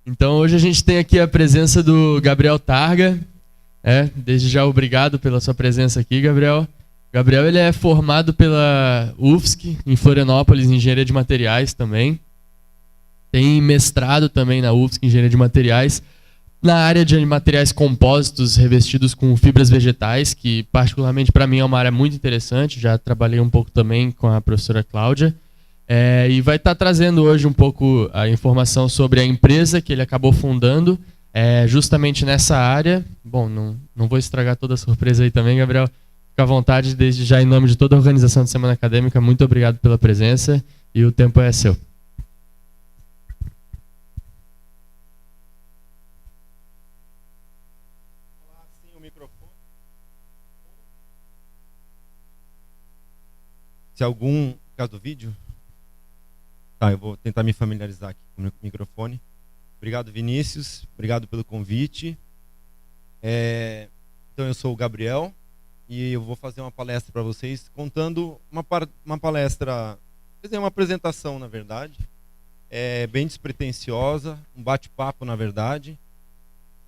Então hoje a gente tem aqui a presença do Gabriel Targa. Desde já obrigado pela sua presença aqui, Gabriel. Gabriel ele é formado pela UFSC, em Florianópolis, em Engenharia de Materiais também. Tem mestrado também na UFSC, em Engenharia de Materiais, na área de materiais compósitos revestidos com fibras vegetais, que particularmente para mim é uma área muito interessante. Já trabalhei um pouco também com a professora Cláudia. E vai estar trazendo hoje um pouco a informação sobre a empresa que ele acabou fundando, justamente nessa área. Bom, não vou estragar toda a surpresa aí também, Gabriel. Fica à vontade, desde já, em nome de toda a organização de Semana Acadêmica, muito obrigado pela presença e o tempo é seu. Sim, o microfone. Se algum, por causa do vídeo... Tá, eu vou tentar me familiarizar aqui com o microfone. Obrigado, Vinícius. Obrigado pelo convite. Então, eu sou o Gabriel e eu vou fazer uma palestra para vocês, contando uma palestra, quer dizer, uma apresentação, na verdade, bem despretensiosa, um bate-papo, na verdade.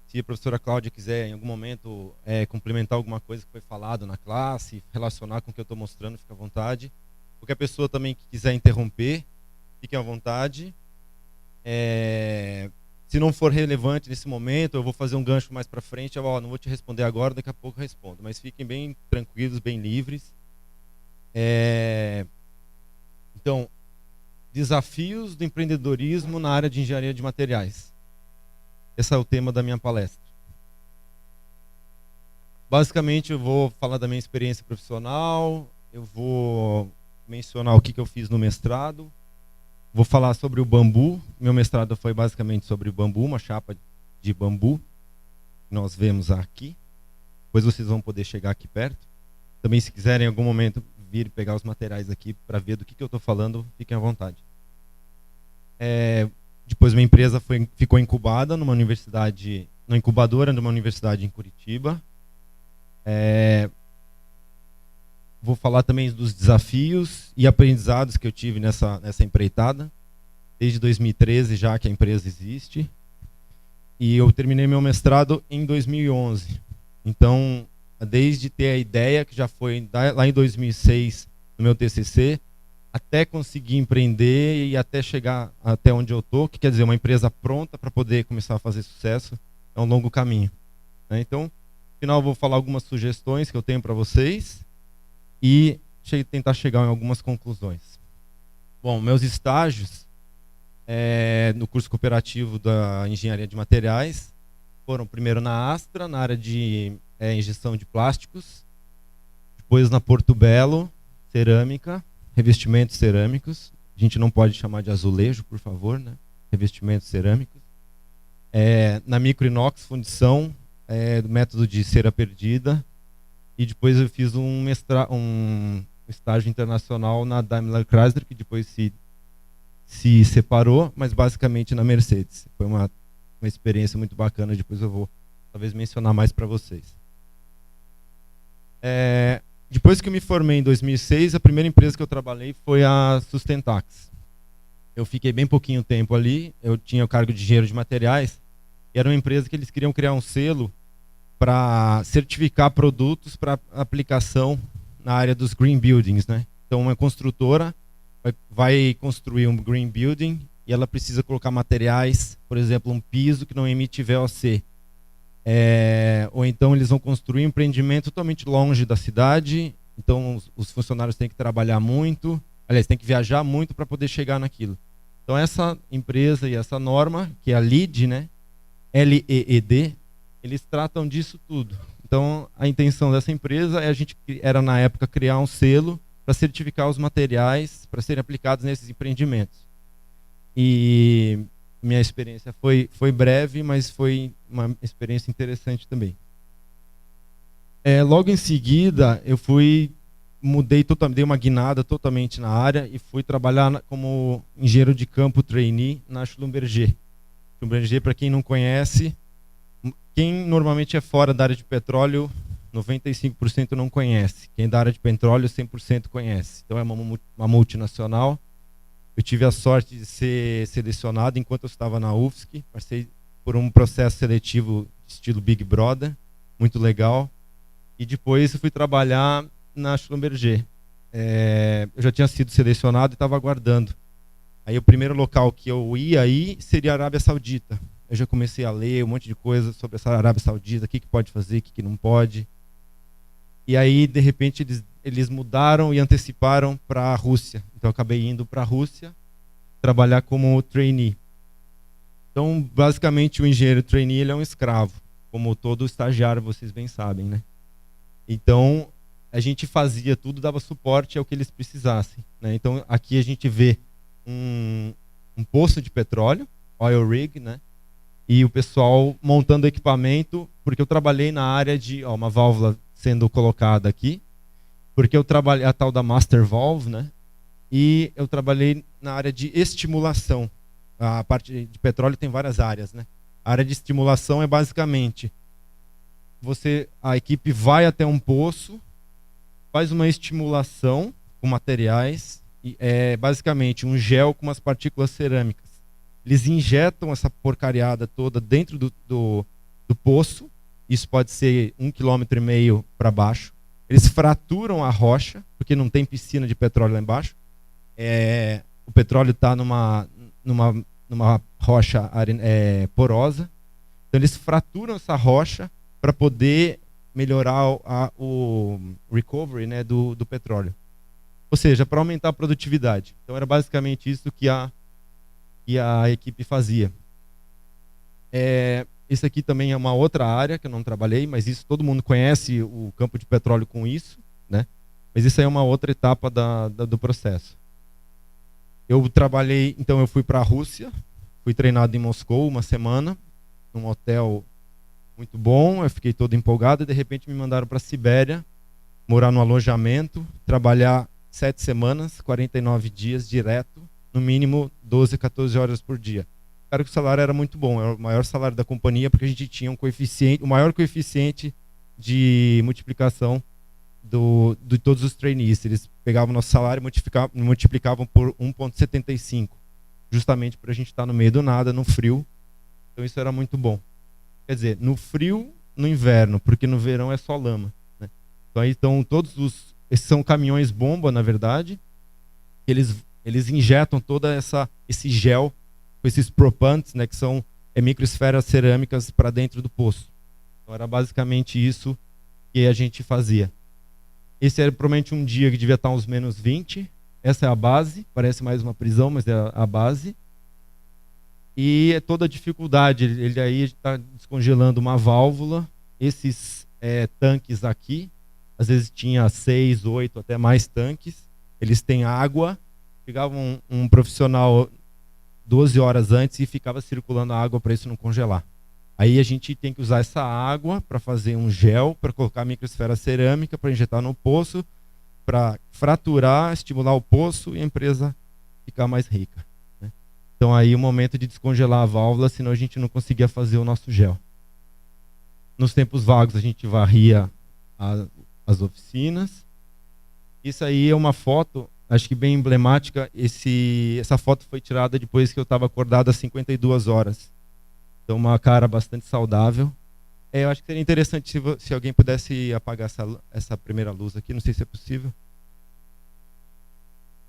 Se a professora Cláudia quiser, em algum momento, complementar alguma coisa que foi falado na classe, relacionar com o que eu estou mostrando, fica à vontade. Qualquer pessoa também que quiser interromper, fiquem à vontade. Se não for relevante nesse momento, eu vou fazer um gancho mais para frente. Não vou te responder agora, daqui a pouco eu respondo. Mas fiquem bem tranquilos, bem livres. Então, desafios do empreendedorismo na área de engenharia de materiais. Esse é o tema da minha palestra. Basicamente, eu vou falar da minha experiência profissional, eu vou mencionar o que eu fiz no mestrado. Vou falar sobre o bambu. Meu mestrado foi basicamente sobre o bambu, uma chapa de bambu que nós vemos aqui. Depois vocês vão poder chegar aqui perto. Também, se quiserem em algum momento vir pegar os materiais aqui para ver do que eu estou falando, fiquem à vontade. Depois minha empresa ficou incubada numa incubadora de uma universidade em Curitiba. Vou falar também dos desafios e aprendizados que eu tive nessa empreitada, desde 2013 já que a empresa existe. E eu terminei meu mestrado em 2011. Então, desde ter a ideia, que já foi lá em 2006, no meu TCC, até conseguir empreender e até chegar até onde eu estou, que quer dizer, uma empresa pronta para poder começar a fazer sucesso, é um longo caminho. Então, no final eu vou falar algumas sugestões que eu tenho para vocês e tentar chegar em algumas conclusões. Bom, meus estágios no curso cooperativo da Engenharia de Materiais foram primeiro na Astra, na área de injeção de plásticos, depois na Porto Belo, cerâmica, revestimentos cerâmicos. A gente não pode chamar de azulejo, por favor, né? Revestimentos cerâmicos. Na Microinox, fundição, do método de cera perdida. E depois eu fiz um estágio internacional na Daimler Chrysler, que depois se separou, mas basicamente na Mercedes. Foi uma experiência muito bacana, depois eu vou talvez mencionar mais para vocês. Depois que eu me formei em 2006, a primeira empresa que eu trabalhei foi a Sustentax. Eu fiquei bem pouquinho tempo ali, eu tinha o cargo de engenheiro de materiais, e era uma empresa que eles queriam criar um selo para certificar produtos para aplicação na área dos green buildings, né? Então, uma construtora vai construir um green building e ela precisa colocar materiais, por exemplo, um piso que não emite VOC. Ou então eles vão construir um empreendimento totalmente longe da cidade, então os funcionários têm que trabalhar muito, aliás, têm que viajar muito para poder chegar naquilo. Então, essa empresa e essa norma, que é a LEED, né? LEED, eles tratam disso tudo. Então, a intenção dessa empresa era na época criar um selo para certificar os materiais para serem aplicados nesses empreendimentos. E minha experiência foi breve, mas foi uma experiência interessante também. Logo em seguida, eu dei uma guinada totalmente na área e fui trabalhar como engenheiro de campo trainee na Schlumberger. Schlumberger, para quem não conhece, quem normalmente é fora da área de petróleo, 95% não conhece. Quem é da área de petróleo, 100% conhece. Então, é uma multinacional Eu tive a sorte de ser selecionado enquanto eu estava na UFSC. Passei por um processo seletivo estilo Big Brother, muito legal. E depois eu fui trabalhar na Schlumberger. Eu já tinha sido selecionado e estava aguardando. Aí o primeiro local que eu ia aí seria a Arábia Saudita. Eu já comecei a ler um monte de coisa sobre essa Arábia Saudita, o que pode fazer, o que não pode. E aí, de repente, eles mudaram e anteciparam para a Rússia. Então, eu acabei indo para a Rússia trabalhar como trainee. Então, basicamente, o engenheiro trainee ele é um escravo, como todo estagiário, vocês bem sabem, né? Então, a gente fazia tudo, dava suporte ao que eles precisassem, né? Então, aqui a gente vê um poço de petróleo, oil rig, né? E o pessoal montando equipamento, porque eu trabalhei na área de uma válvula sendo colocada aqui, porque eu trabalhei a tal da master valve, né? E eu trabalhei na área de estimulação. A parte de petróleo tem várias áreas, né? A área de estimulação é basicamente a equipe vai até um poço, faz uma estimulação com materiais, e é basicamente um gel com umas partículas cerâmicas. Eles injetam essa porcariada toda dentro do poço. Isso pode ser 1,5 km para baixo. Eles fraturam a rocha, porque não tem piscina de petróleo lá embaixo. O petróleo está numa rocha porosa. Então eles fraturam essa rocha para poder melhorar o recovery, né, do petróleo. Ou seja, para aumentar a produtividade. Então era basicamente isso que a equipe fazia. Isso aqui também é uma outra área que eu não trabalhei, mas isso todo mundo conhece o campo de petróleo com isso, né? Mas isso aí é uma outra etapa do processo. Eu trabalhei, então eu fui para a Rússia, fui treinado em Moscou uma semana, num hotel muito bom, eu fiquei todo empolgado e de repente me mandaram para a Sibéria, morar no alojamento, trabalhar 7 semanas, 49 dias direto, no mínimo 12, 14 horas por dia. Claro que o salário era muito bom, era o maior salário da companhia, porque a gente tinha o maior coeficiente de multiplicação de todos os trainees. Eles pegavam nosso salário e multiplicavam por 1,75, justamente para a gente estar no meio do nada, no frio. Então isso era muito bom. Quer dizer, no frio, no inverno, porque no verão é só lama, né? Então aí estão esses são caminhões bomba, na verdade, que eles injetam toda esse gel com esses propantes, né, que são microesferas cerâmicas para dentro do poço. Então era basicamente isso que a gente fazia. Esse era provavelmente um dia que devia estar uns menos 20. Essa é a base, parece mais uma prisão, mas é a base. E é toda a dificuldade, ele aí está descongelando uma válvula. Esses tanques aqui, às vezes tinha 6, 8, até mais tanques. Eles têm água. Chegava um profissional 12 horas antes e ficava circulando a água para isso não congelar. Aí a gente tem que usar essa água para fazer um gel, para colocar a microesfera cerâmica, para injetar no poço, para fraturar, estimular o poço e a empresa ficar mais rica, né? Então aí o momento de descongelar a válvula, senão a gente não conseguia fazer o nosso gel. Nos tempos vagos a gente varria as oficinas. Isso aí é uma foto, acho que bem emblemática. Essa foto foi tirada depois que eu estava acordado às 52 horas. Então, uma cara bastante saudável. Eu acho que seria interessante se alguém pudesse apagar essa primeira luz aqui. Não sei se é possível.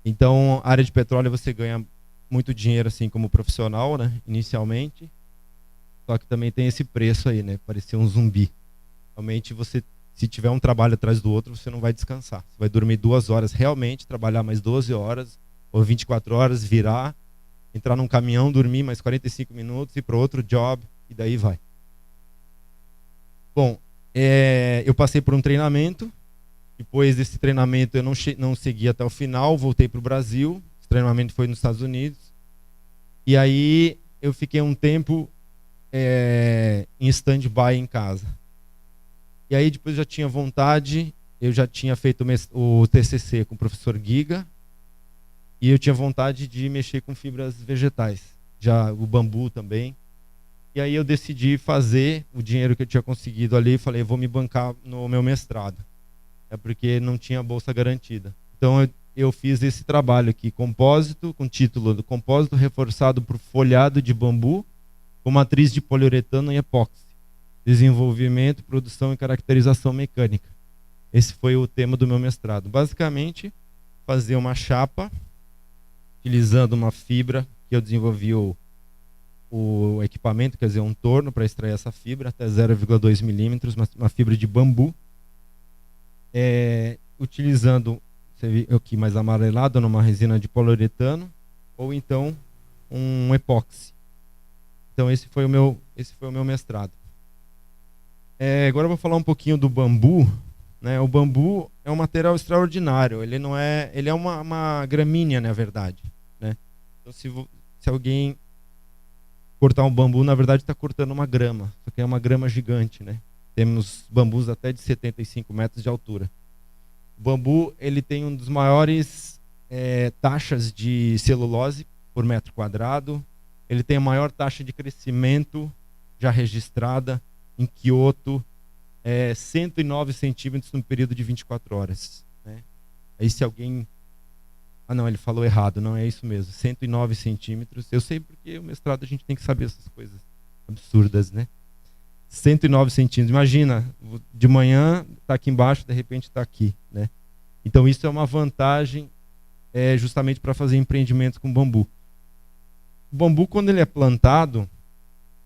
Então, a área de petróleo você ganha muito dinheiro assim como profissional, né? Inicialmente. Só que também tem esse preço aí, né? Parecer um zumbi. Realmente, se tiver um trabalho atrás do outro, você não vai descansar. Você vai dormir 2 horas realmente, trabalhar mais 12 horas, ou 24 horas, virar, entrar num caminhão, dormir mais 45 minutos, ir para outro job, e daí vai. Bom, eu passei por um treinamento. Depois desse treinamento eu não segui até o final, voltei para o Brasil. Esse treinamento foi nos Estados Unidos. E aí eu fiquei um tempo em stand-by em casa. E aí depois eu já tinha vontade, eu já tinha feito o TCC com o professor Giga, e eu tinha vontade de mexer com fibras vegetais, já o bambu também. E aí eu decidi fazer o dinheiro que eu tinha conseguido ali, falei, vou me bancar no meu mestrado, porque não tinha bolsa garantida. Então eu fiz esse trabalho aqui, compósito, com título do compósito reforçado por folhado de bambu com matriz de poliuretano e epóxi. Desenvolvimento, produção e caracterização mecânica. Esse foi o tema do meu mestrado. Basicamente, fazer uma chapa, utilizando uma fibra, que eu desenvolvi o equipamento, quer dizer, um torno para extrair essa fibra, até 0,2 milímetros, uma fibra de bambu. Utilizando, você viu aqui mais amarelado, numa resina de poliuretano, ou então um epóxi. Então esse foi o meu mestrado. Agora eu vou falar um pouquinho do bambu. Né? O bambu é um material extraordinário. Ele é uma gramínea, na verdade. Né? Então se alguém cortar um bambu, na verdade está cortando uma grama. Só que é uma grama gigante. Né? Temos bambus até de 75 metros de altura. O bambu ele tem um dos maiores taxas de celulose por metro quadrado. Ele tem a maior taxa de crescimento já registrada em Kyoto, 109 centímetros no período de 24 horas. Né? Aí se alguém... Ah não, ele falou errado, não é isso mesmo, 109 centímetros. Eu sei porque o mestrado a gente tem que saber essas coisas absurdas, né? 109 centímetros, imagina, de manhã está aqui embaixo, de repente está aqui. Né? Então isso é uma vantagem justamente para fazer empreendimentos com bambu. O bambu, quando ele é plantado,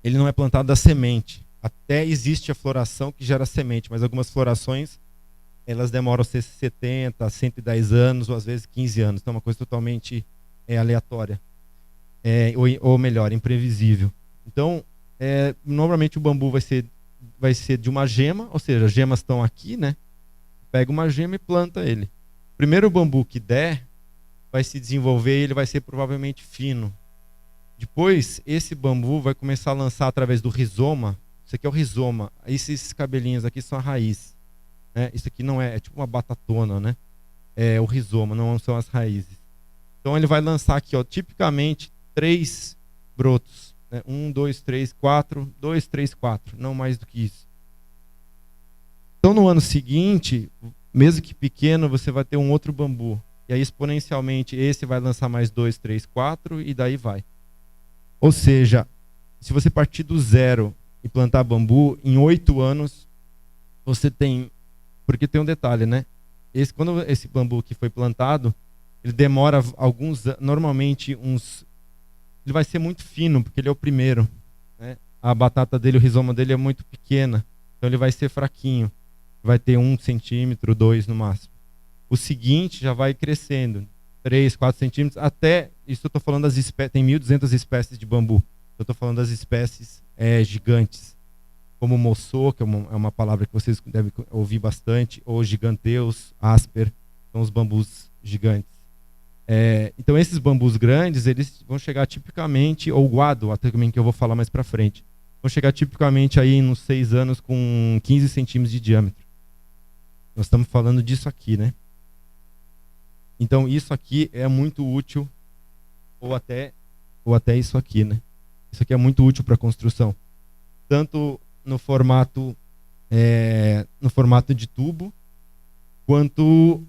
ele não é plantado da semente. Até existe a floração que gera semente, mas algumas florações elas demoram 70, 110 anos, ou às vezes 15 anos. Então é uma coisa totalmente aleatória. Ou melhor, imprevisível. Então, normalmente o bambu vai ser de uma gema, ou seja, as gemas estão aqui, né? Pega uma gema e planta ele. O primeiro bambu que der, vai se desenvolver e ele vai ser provavelmente fino. Depois, esse bambu vai começar a lançar através do rizoma. Isso aqui é o rizoma. Esses cabelinhos aqui são a raiz. Né? Isso aqui não é tipo uma batatona, né? É o rizoma, não são as raízes. Então ele vai lançar aqui, ó, tipicamente 3 brotos. Né? 1, 2, 3, 4. 2, 3, 4. Não mais do que isso. Então no ano seguinte, mesmo que pequeno, você vai ter um outro bambu. E aí exponencialmente esse vai lançar mais 2, 3, 4 e daí vai. Ou seja, se você partir do zero e plantar bambu, em 8 anos você tem... Porque tem um detalhe, né? Quando esse bambu que foi plantado, ele demora normalmente uns... Ele vai ser muito fino, porque ele é o primeiro. Né? A batata dele, o rizoma dele é muito pequena. Então ele vai ser fraquinho. Vai ter 1 centímetro, 2 no máximo. O seguinte já vai crescendo. 3, 4 centímetros, até... Isso eu estou falando das espécies... Tem 1.200 espécies de bambu. Eu estou falando das espécies gigantes. Como moçô, que é uma palavra que vocês devem ouvir bastante, ou giganteus, asper, são os bambus gigantes. Então esses bambus grandes, eles vão chegar tipicamente, ou guado, até também que eu vou falar mais para frente, vão chegar tipicamente aí nos 6 anos com 15 centímetros de diâmetro. Nós estamos falando disso aqui, né? Então isso aqui é muito útil, ou até isso aqui, né? Isso aqui é muito útil para a construção. Tanto no formato de tubo, quanto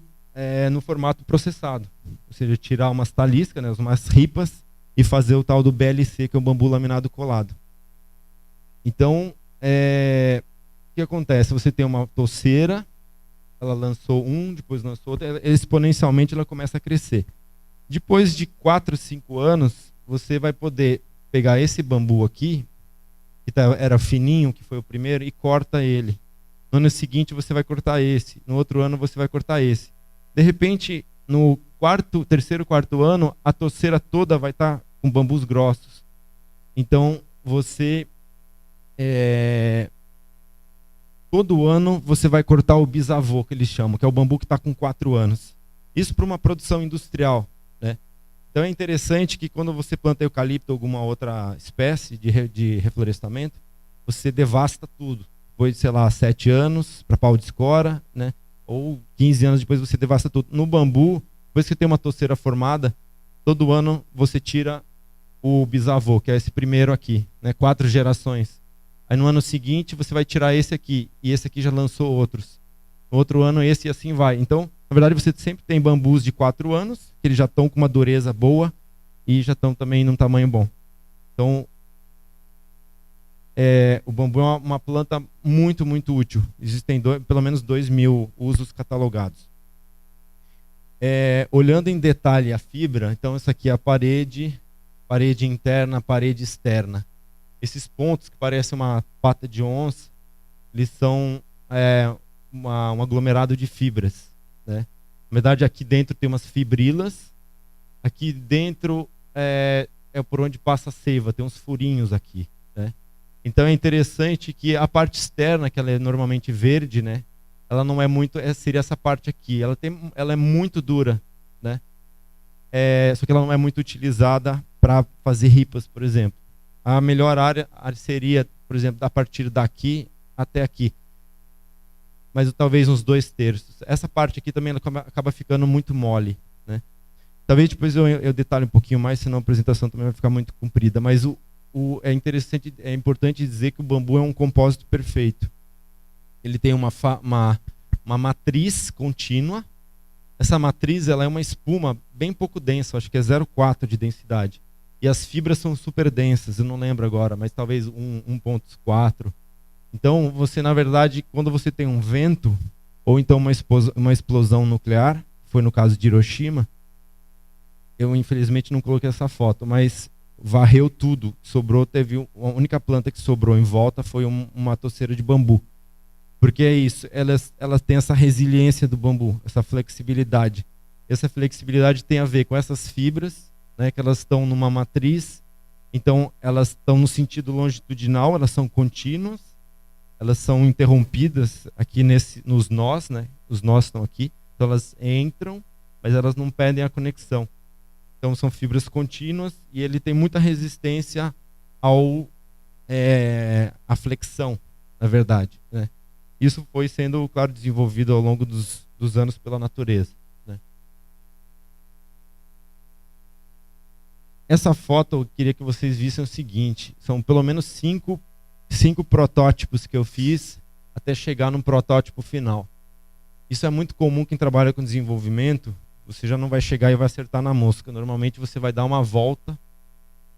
no formato processado. Ou seja, tirar umas taliscas, né, umas ripas, e fazer o tal do BLC, que é o bambu laminado colado. Então, o que acontece? Você tem uma toceira, ela lançou um, depois lançou outro, exponencialmente ela começa a crescer. Depois de 4, 5 anos, você vai poder pegar esse bambu aqui, que era fininho, que foi o primeiro, e corta ele. No ano seguinte você vai cortar esse. No outro ano você vai cortar esse. De repente, no terceiro, quarto ano, a toceira toda vai estar com bambus grossos. Então, você... todo ano você vai cortar o bisavô, que eles chamam, que é o bambu que está com 4 anos. Isso para uma produção industrial. Né? Então é interessante que quando você planta eucalipto ou alguma outra espécie de reflorestamento, você devasta tudo. Depois de, sei lá, 7 anos para pau de escora, né? Ou 15 anos depois você devasta tudo. No bambu, depois que tem uma toceira formada, todo ano você tira o bisavô, que é esse primeiro aqui, né? 4 gerações. Aí no ano seguinte você vai tirar esse aqui, e esse aqui já lançou outros. No outro ano esse e assim vai. Então Na verdade, você sempre tem bambus de 4 anos, que eles já estão com uma dureza boa e já estão também num tamanho bom. Então, o bambu é uma planta muito, muito útil. Existem pelo menos 2.000 usos catalogados. Olhando em detalhe a fibra, então essa aqui é a parede interna, parede externa. Esses pontos que parecem uma pata de onça, eles são um aglomerado de fibras, né? Na verdade, aqui dentro tem umas fibrilas. Aqui dentro é por onde passa a seiva, tem uns furinhos aqui, né? Então é interessante que a parte externa, que ela é normalmente verde, né? Ela não é muito, seria essa parte aqui. Ela é muito dura, né? Só que ela não é muito utilizada para fazer ripas, por exemplo. A melhor área seria, por exemplo, a partir daqui até aqui. Mas talvez uns 2/3. Essa parte aqui também ela acaba ficando muito mole, né? Talvez depois eu detalhe um pouquinho mais, senão a apresentação também vai ficar muito comprida. Mas é interessante, é importante dizer que o bambu é um compósito perfeito. Ele tem uma matriz contínua. Essa matriz ela é uma espuma bem pouco densa, acho que é 0,4 de densidade. E as fibras são super densas, eu não lembro agora, mas talvez 1,4. Então, você, na verdade, quando você tem um vento, ou então uma explosão nuclear, foi no caso de Hiroshima, eu infelizmente não coloquei essa foto, mas varreu tudo, sobrou, a única planta que sobrou em volta foi uma toceira de bambu. Porque é isso, elas têm essa resiliência do bambu, essa flexibilidade. Essa flexibilidade tem a ver com essas fibras, né, que elas estão numa matriz, então elas estão no sentido longitudinal, elas são contínuas, elas são interrompidas aqui nos nós, né? Os nós estão aqui, então elas entram, mas elas não perdem a conexão. Então são fibras contínuas e ele tem muita resistência à flexão, na verdade, né? Isso foi sendo, claro, desenvolvido ao longo dos anos pela natureza, né? Essa foto eu queria que vocês vissem o seguinte: são pelo menos cinco protótipos que eu fiz até chegar num protótipo final. Isso é muito comum quem trabalha com desenvolvimento. Você já não vai chegar e vai acertar na mosca. Normalmente você vai dar uma volta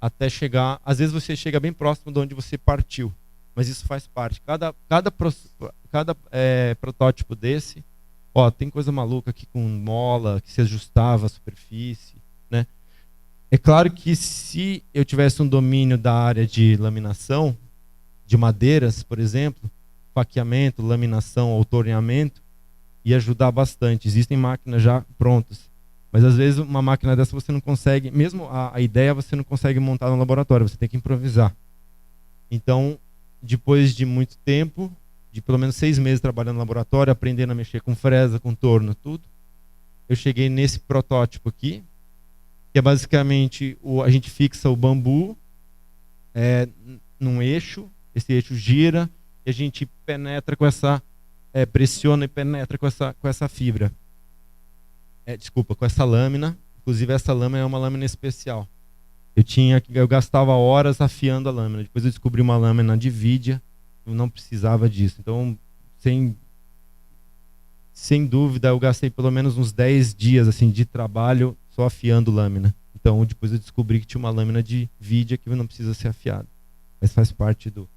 até chegar. Às vezes você chega bem próximo de onde você partiu, mas isso faz parte. Cada protótipo desse, tem coisa maluca aqui com mola que se ajustava à superfície, né? É claro que se eu tivesse um domínio da área de laminação, de madeiras, por exemplo, faqueamento, laminação ou torneamento, ia ajudar bastante. Existem máquinas já prontas, mas às vezes uma máquina dessa você não consegue, mesmo a ideia você não consegue montar no laboratório, você tem que improvisar. Então, depois de muito tempo, de pelo menos 6 meses trabalhando no laboratório, aprendendo a mexer com fresa, com torno, tudo, eu cheguei nesse protótipo aqui, que é basicamente a gente fixa o bambu num eixo, esse eixo gira e a gente penetra com pressiona e penetra com essa fibra. Com essa lâmina. Inclusive essa lâmina é uma lâmina especial. Eu gastava horas afiando a lâmina. Depois eu descobri uma lâmina de Vidia, eu não precisava disso. Então, sem dúvida, eu gastei pelo menos uns 10 dias assim, de trabalho só afiando lâmina. Então, depois eu descobri que tinha uma lâmina de Vidia que não precisa ser afiada. Mas faz parte do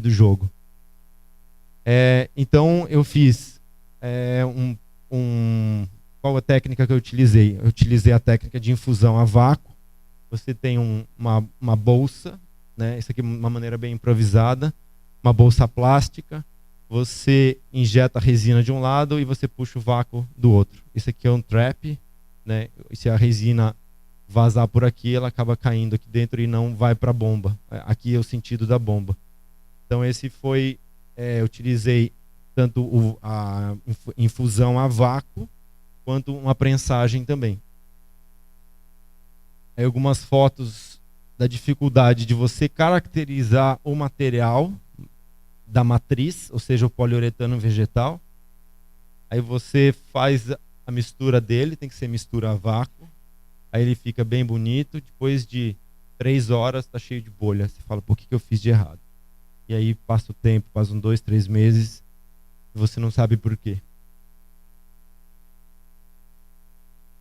jogo. Então, eu fiz qual a técnica que eu utilizei? Eu utilizei a técnica de infusão a vácuo. Você tem uma bolsa, né? Isso aqui é uma maneira bem improvisada, uma bolsa plástica. Você injeta a resina de um lado e você puxa o vácuo do outro. Isso aqui é um trap, né? Se a resina vazar por aqui, ela acaba caindo aqui dentro e não vai para a bomba. Aqui é o sentido da bomba. Então esse foi, eu utilizei tanto a infusão a vácuo quanto uma prensagem também. Aí algumas fotos da dificuldade de você caracterizar o material da matriz, ou seja, o poliuretano vegetal. Aí você faz a mistura dele, tem que ser mistura a vácuo. Aí ele fica bem bonito. Depois de 3 horas está cheio de bolha. Você fala, por que eu fiz de errado? E aí passa o tempo, passam 2, 3 meses e você não sabe por quê.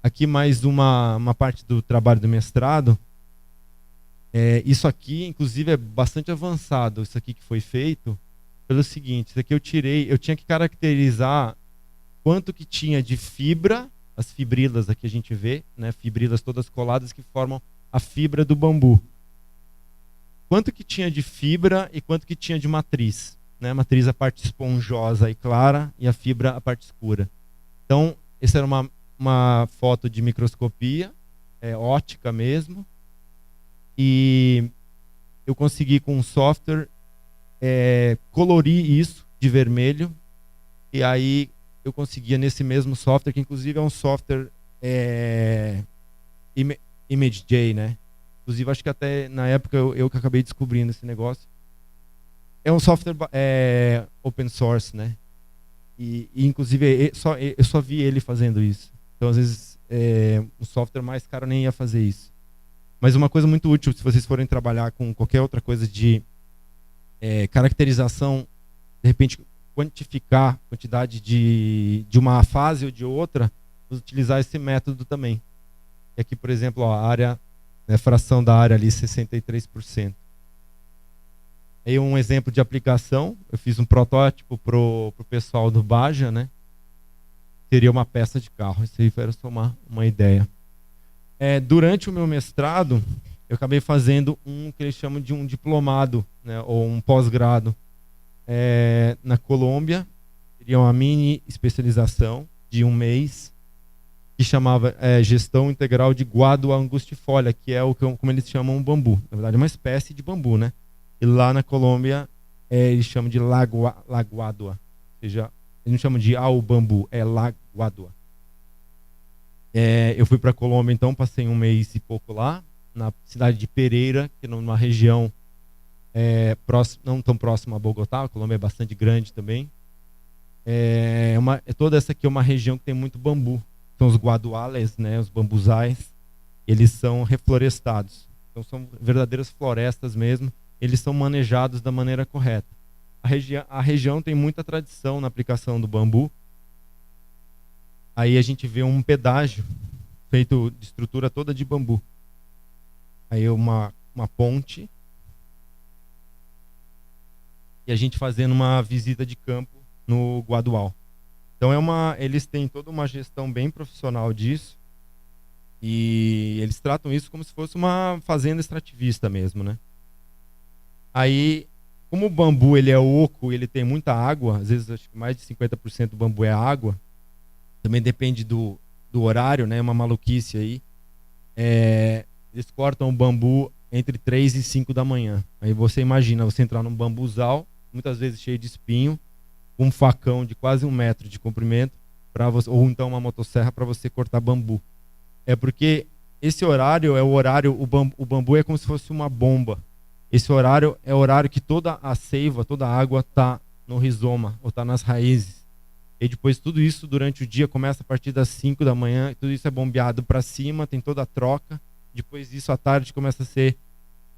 Aqui mais uma parte do trabalho do mestrado. Isso aqui, inclusive, é bastante avançado, isso aqui que foi feito, pelo seguinte, isso aqui eu tinha que caracterizar quanto que tinha de fibra, as fibrilas aqui a gente vê, né, fibrilas todas coladas que formam a fibra do bambu. Quanto que tinha de fibra e quanto que tinha de matriz, né? Matriz a parte esponjosa e clara e a fibra a parte escura. Então, essa era uma foto de microscopia, ótica mesmo, e eu consegui com um software colorir isso de vermelho, e aí eu conseguia nesse mesmo software, que inclusive é um software ImageJ, né? Inclusive acho que até na época eu que acabei descobrindo esse negócio. É um software open source, né? E inclusive eu só vi ele fazendo isso. Então às vezes um software mais caro nem ia fazer isso. Mas uma coisa muito útil, se vocês forem trabalhar com qualquer outra coisa de caracterização, de repente quantificar a quantidade de uma fase ou de outra, utilizar esse método também. E aqui, por exemplo, ó, a área, a fração da área ali, 63%. Aí um exemplo de aplicação, eu fiz um protótipo para o pessoal do Baja, né? Seria uma peça de carro, isso aí foi só uma ideia. Durante o meu mestrado, eu acabei fazendo que eles chamam de um diplomado, né, ou um pós-grado na Colômbia. Seria uma mini especialização de 1 mês, que chamava Gestão Integral de Guádua Angustifolia, que é como eles chamam o bambu. Na verdade, é uma espécie de bambu, né? E lá na Colômbia, eles chamam de la guádua. Ou seja, eles não chamam de bambu, é la guádua. Eu fui para a Colômbia, então, passei 1 mês e pouco lá, na cidade de Pereira, que é numa região não tão próxima a Bogotá. A Colômbia é bastante grande também. Toda essa aqui é uma região que tem muito bambu. São os guaduales, né, os bambuzais. Eles são reflorestados. Então são verdadeiras florestas mesmo. Eles são manejados da maneira correta. A região tem muita tradição na aplicação do bambu. Aí a gente vê um pedágio feito de estrutura toda de bambu. Aí uma ponte. E a gente fazendo uma visita de campo no Guadual. Então eles têm toda uma gestão bem profissional disso. E eles tratam isso como se fosse uma fazenda extrativista mesmo, né? Aí, como o bambu ele é oco, ele tem muita água, às vezes acho que mais de 50% do bambu é água. Também depende do horário, né? Uma maluquice aí. Eles cortam o bambu entre 3 e 5 da manhã. Aí você imagina você entrar num bambuzal, muitas vezes cheio de espinho, com um facão de quase 1 metro de comprimento, ou então uma motosserra para você cortar bambu. Porque esse horário é o horário, o bambu é como se fosse uma bomba. Esse horário é o horário que toda a seiva, toda a água está no rizoma, ou está nas raízes. E depois tudo isso durante o dia começa a partir das 5 da manhã, tudo isso é bombeado para cima, tem toda a troca. Depois disso à tarde começa a ser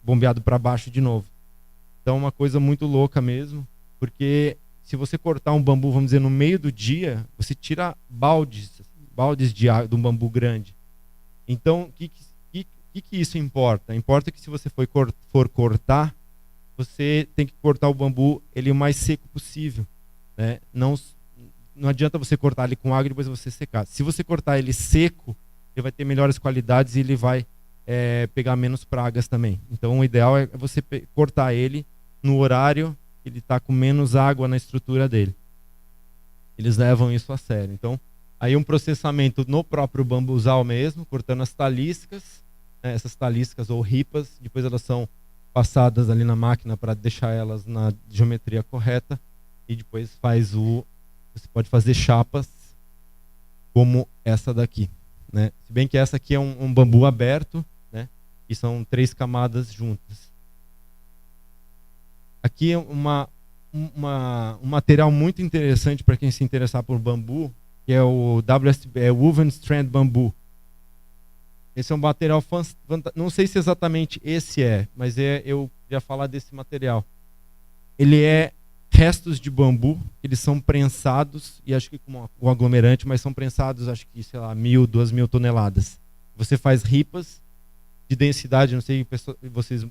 bombeado para baixo de novo. Então é uma coisa muito louca mesmo, porque se você cortar um bambu, vamos dizer, no meio do dia, você tira baldes de um bambu grande. Então, o que isso importa? Importa que se você for cortar, você tem que cortar o bambu ele o mais seco possível, né? Não adianta você cortar ele com água e depois você secar. Se você cortar ele seco, ele vai ter melhores qualidades e ele vai pegar menos pragas também. Então, o ideal é você cortar ele no horário que ele está com menos água na estrutura dele. Eles levam isso a sério. Então, aí um processamento no próprio bambuzal mesmo, cortando as taliscas, né, essas taliscas ou ripas, depois elas são passadas ali na máquina para deixar elas na geometria correta e depois você pode fazer chapas como essa daqui, né? Se bem que essa aqui é um bambu aberto, né? E são 3 camadas juntas. Aqui é um material muito interessante para quem se interessar por bambu, que é o Woven Strand Bamboo. Esse é um material não sei se exatamente esse mas eu ia falar desse material. Ele é restos de bambu, eles são prensados, e acho que com o aglomerante, mas são prensados, acho que, sei lá, 1.000, 2.000 toneladas. Você faz ripas de densidade, não sei, vocês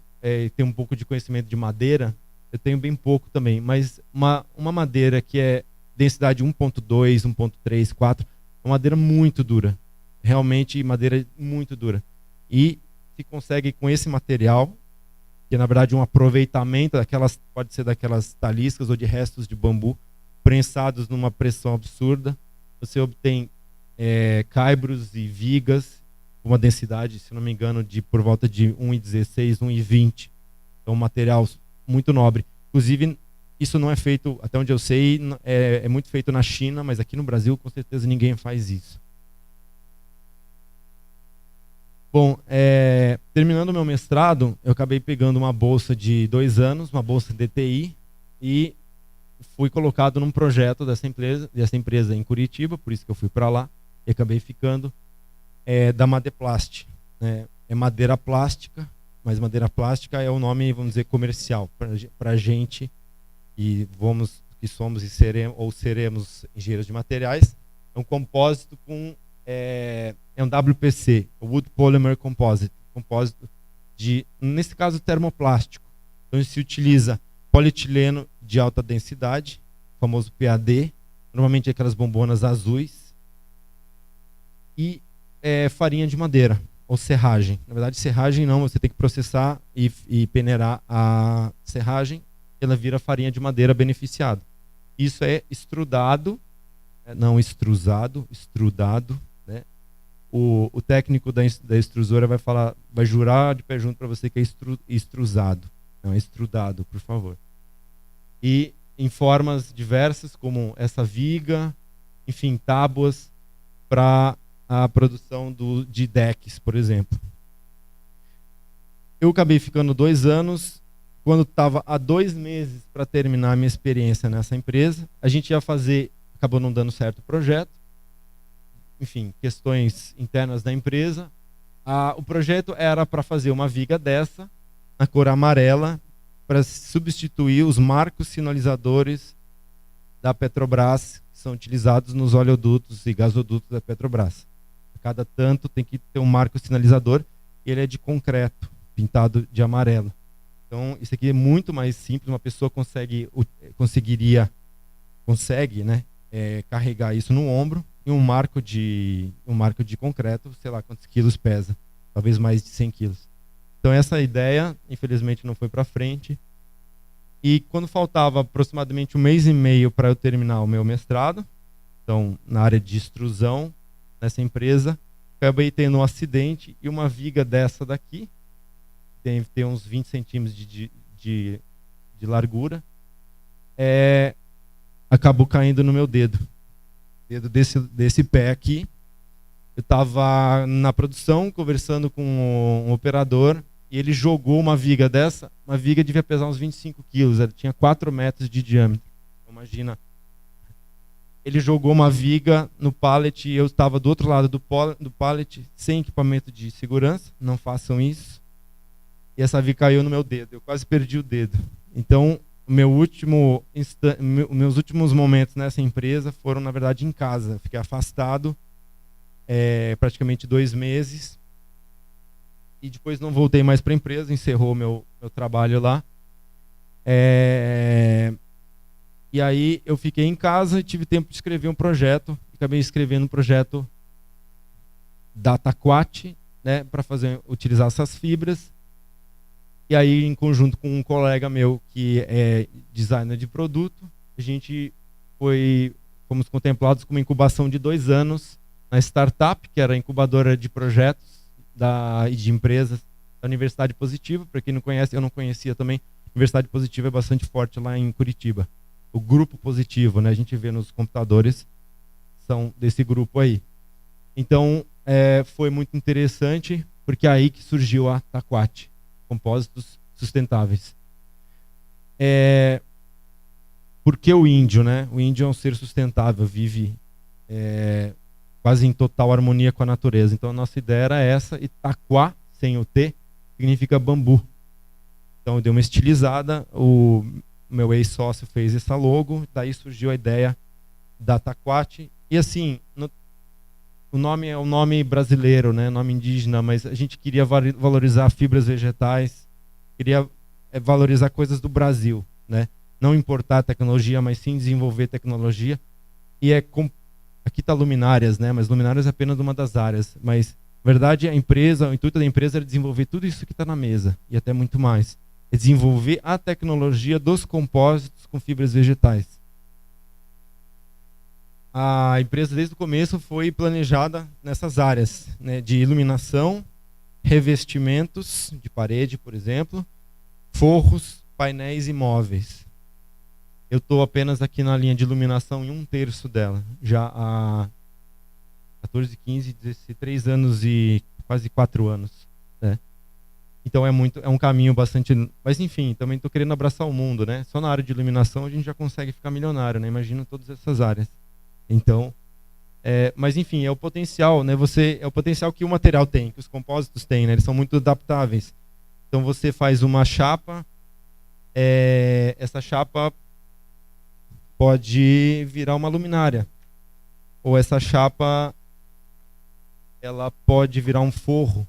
têm um pouco de conhecimento de madeira, eu tenho bem pouco também, mas uma madeira que é densidade 1.2, 1.3, 4, é uma madeira muito dura, realmente madeira muito dura. E se consegue com esse material, que é na verdade um aproveitamento daquelas, pode ser daquelas taliscas ou de restos de bambu prensados numa pressão absurda, você obtém caibros e vigas com uma densidade, se não me engano, de por volta de 1,16, 1,20. Então um material muito nobre. Inclusive, isso não é feito, até onde eu sei, é muito feito na China, mas aqui no Brasil com certeza ninguém faz isso. Bom, terminando o meu mestrado, eu acabei pegando uma bolsa de 2 anos, uma bolsa DTI, e fui colocado num projeto dessa empresa em Curitiba, por isso que eu fui para lá, e acabei ficando da Madeplast. É madeira plástica, mas madeira plástica é o nome, vamos dizer, comercial, para a gente que somos e seremos engenheiros de materiais. É um compósito com... é um WPC, Wood Polymer Composite, compósito de, nesse caso, termoplástico. Então se utiliza polietileno de alta densidade, famoso PAD, normalmente aquelas bombonas azuis, e farinha de madeira, ou serragem. Na verdade, serragem não, você tem que processar e peneirar a serragem, ela vira farinha de madeira beneficiada. Isso é extrudado, não extrusado, extrudado, né? O técnico da extrusora vai jurar de pé junto para você que é extrusado, não é extrudado, por favor. E em formas diversas, como essa viga, enfim, tábuas para a produção de decks, por exemplo. Eu acabei ficando 2 anos. Quando estava há 2 meses para terminar a minha experiência nessa empresa, a gente ia fazer, acabou não dando certo o projeto, enfim, questões internas da empresa. O projeto era para fazer uma viga dessa, na cor amarela, para substituir os marcos sinalizadores da Petrobras, que são utilizados nos oleodutos e gasodutos da Petrobras. A cada tanto tem que ter um marco sinalizador, e ele é de concreto, pintado de amarelo. Então, isso aqui é muito mais simples, uma pessoa consegue, né, carregar isso no ombro, e um marco de concreto, sei lá quantos quilos pesa, talvez mais de 100 quilos. Então essa ideia, infelizmente, não foi para frente. E quando faltava aproximadamente 1 mês e meio para eu terminar o meu mestrado, então na área de extrusão, nessa empresa, acabei tendo um acidente e uma viga dessa daqui, tem uns 20 centímetros de largura, acabou caindo no meu dedo desse pé aqui. Eu estava na produção conversando com um operador e ele jogou uma viga dessa. Uma viga devia pesar uns 25 quilos, ela tinha 4 metros de diâmetro. Imagina. Ele jogou uma viga no pallet e eu estava do outro lado do pallet sem equipamento de segurança. Não façam isso. E essa viga caiu no meu dedo. Eu quase perdi o dedo. Então, meus últimos momentos nessa empresa foram, na verdade, em casa. Fiquei afastado praticamente 2 meses. E depois não voltei mais para a empresa, encerrou meu trabalho lá. E aí eu fiquei em casa e tive tempo de escrever um projeto. Acabei escrevendo um projeto DataQuat, né, para utilizar essas fibras. E aí, em conjunto com um colega meu que é designer de produto, a gente fomos contemplados com uma incubação de 2 anos na startup, que era a incubadora de projetos e de empresas da Universidade Positiva. Para quem não conhece, eu não conhecia também. A Universidade Positiva é bastante forte lá em Curitiba. O Grupo Positivo, né, a gente vê nos computadores, são desse grupo aí. Então, foi muito interessante, porque é aí que surgiu a TAQuat, compósitos sustentáveis. Porque o índio, né? O índio é um ser sustentável, vive quase em total harmonia com a natureza. Então a nossa ideia era essa, e taquá, sem o T, significa bambu. Então eu dei uma estilizada, meu ex-sócio fez essa logo, daí surgiu a ideia da Taquat. E assim, o nome é um nome brasileiro, né, nome indígena, mas a gente queria valorizar fibras vegetais, queria valorizar coisas do Brasil, né? Não importar tecnologia, mas sim desenvolver tecnologia. E aqui está luminárias, né? Mas luminárias é apenas uma das áreas. Mas, na verdade, o intuito da empresa é desenvolver tudo isso que está na mesa e até muito mais. É desenvolver a tecnologia dos compósitos com fibras vegetais. A empresa, desde o começo, foi planejada nessas áreas, né? De iluminação, revestimentos de parede, por exemplo, forros, painéis e móveis. Eu estou apenas aqui na linha de iluminação em 1/3 dela, já há 14, 15, 13 anos e quase 4 anos, né? Então é um caminho bastante... Mas enfim, também estou querendo abraçar o mundo, né? Só na área de iluminação a gente já consegue ficar milionário, né? Imagina todas essas áreas. Então, mas enfim, é o potencial, né? É o potencial que o material tem, que os compósitos têm, né? Eles são muito adaptáveis. Então você faz uma chapa, essa chapa pode virar uma luminária, ou essa chapa ela pode virar um forro.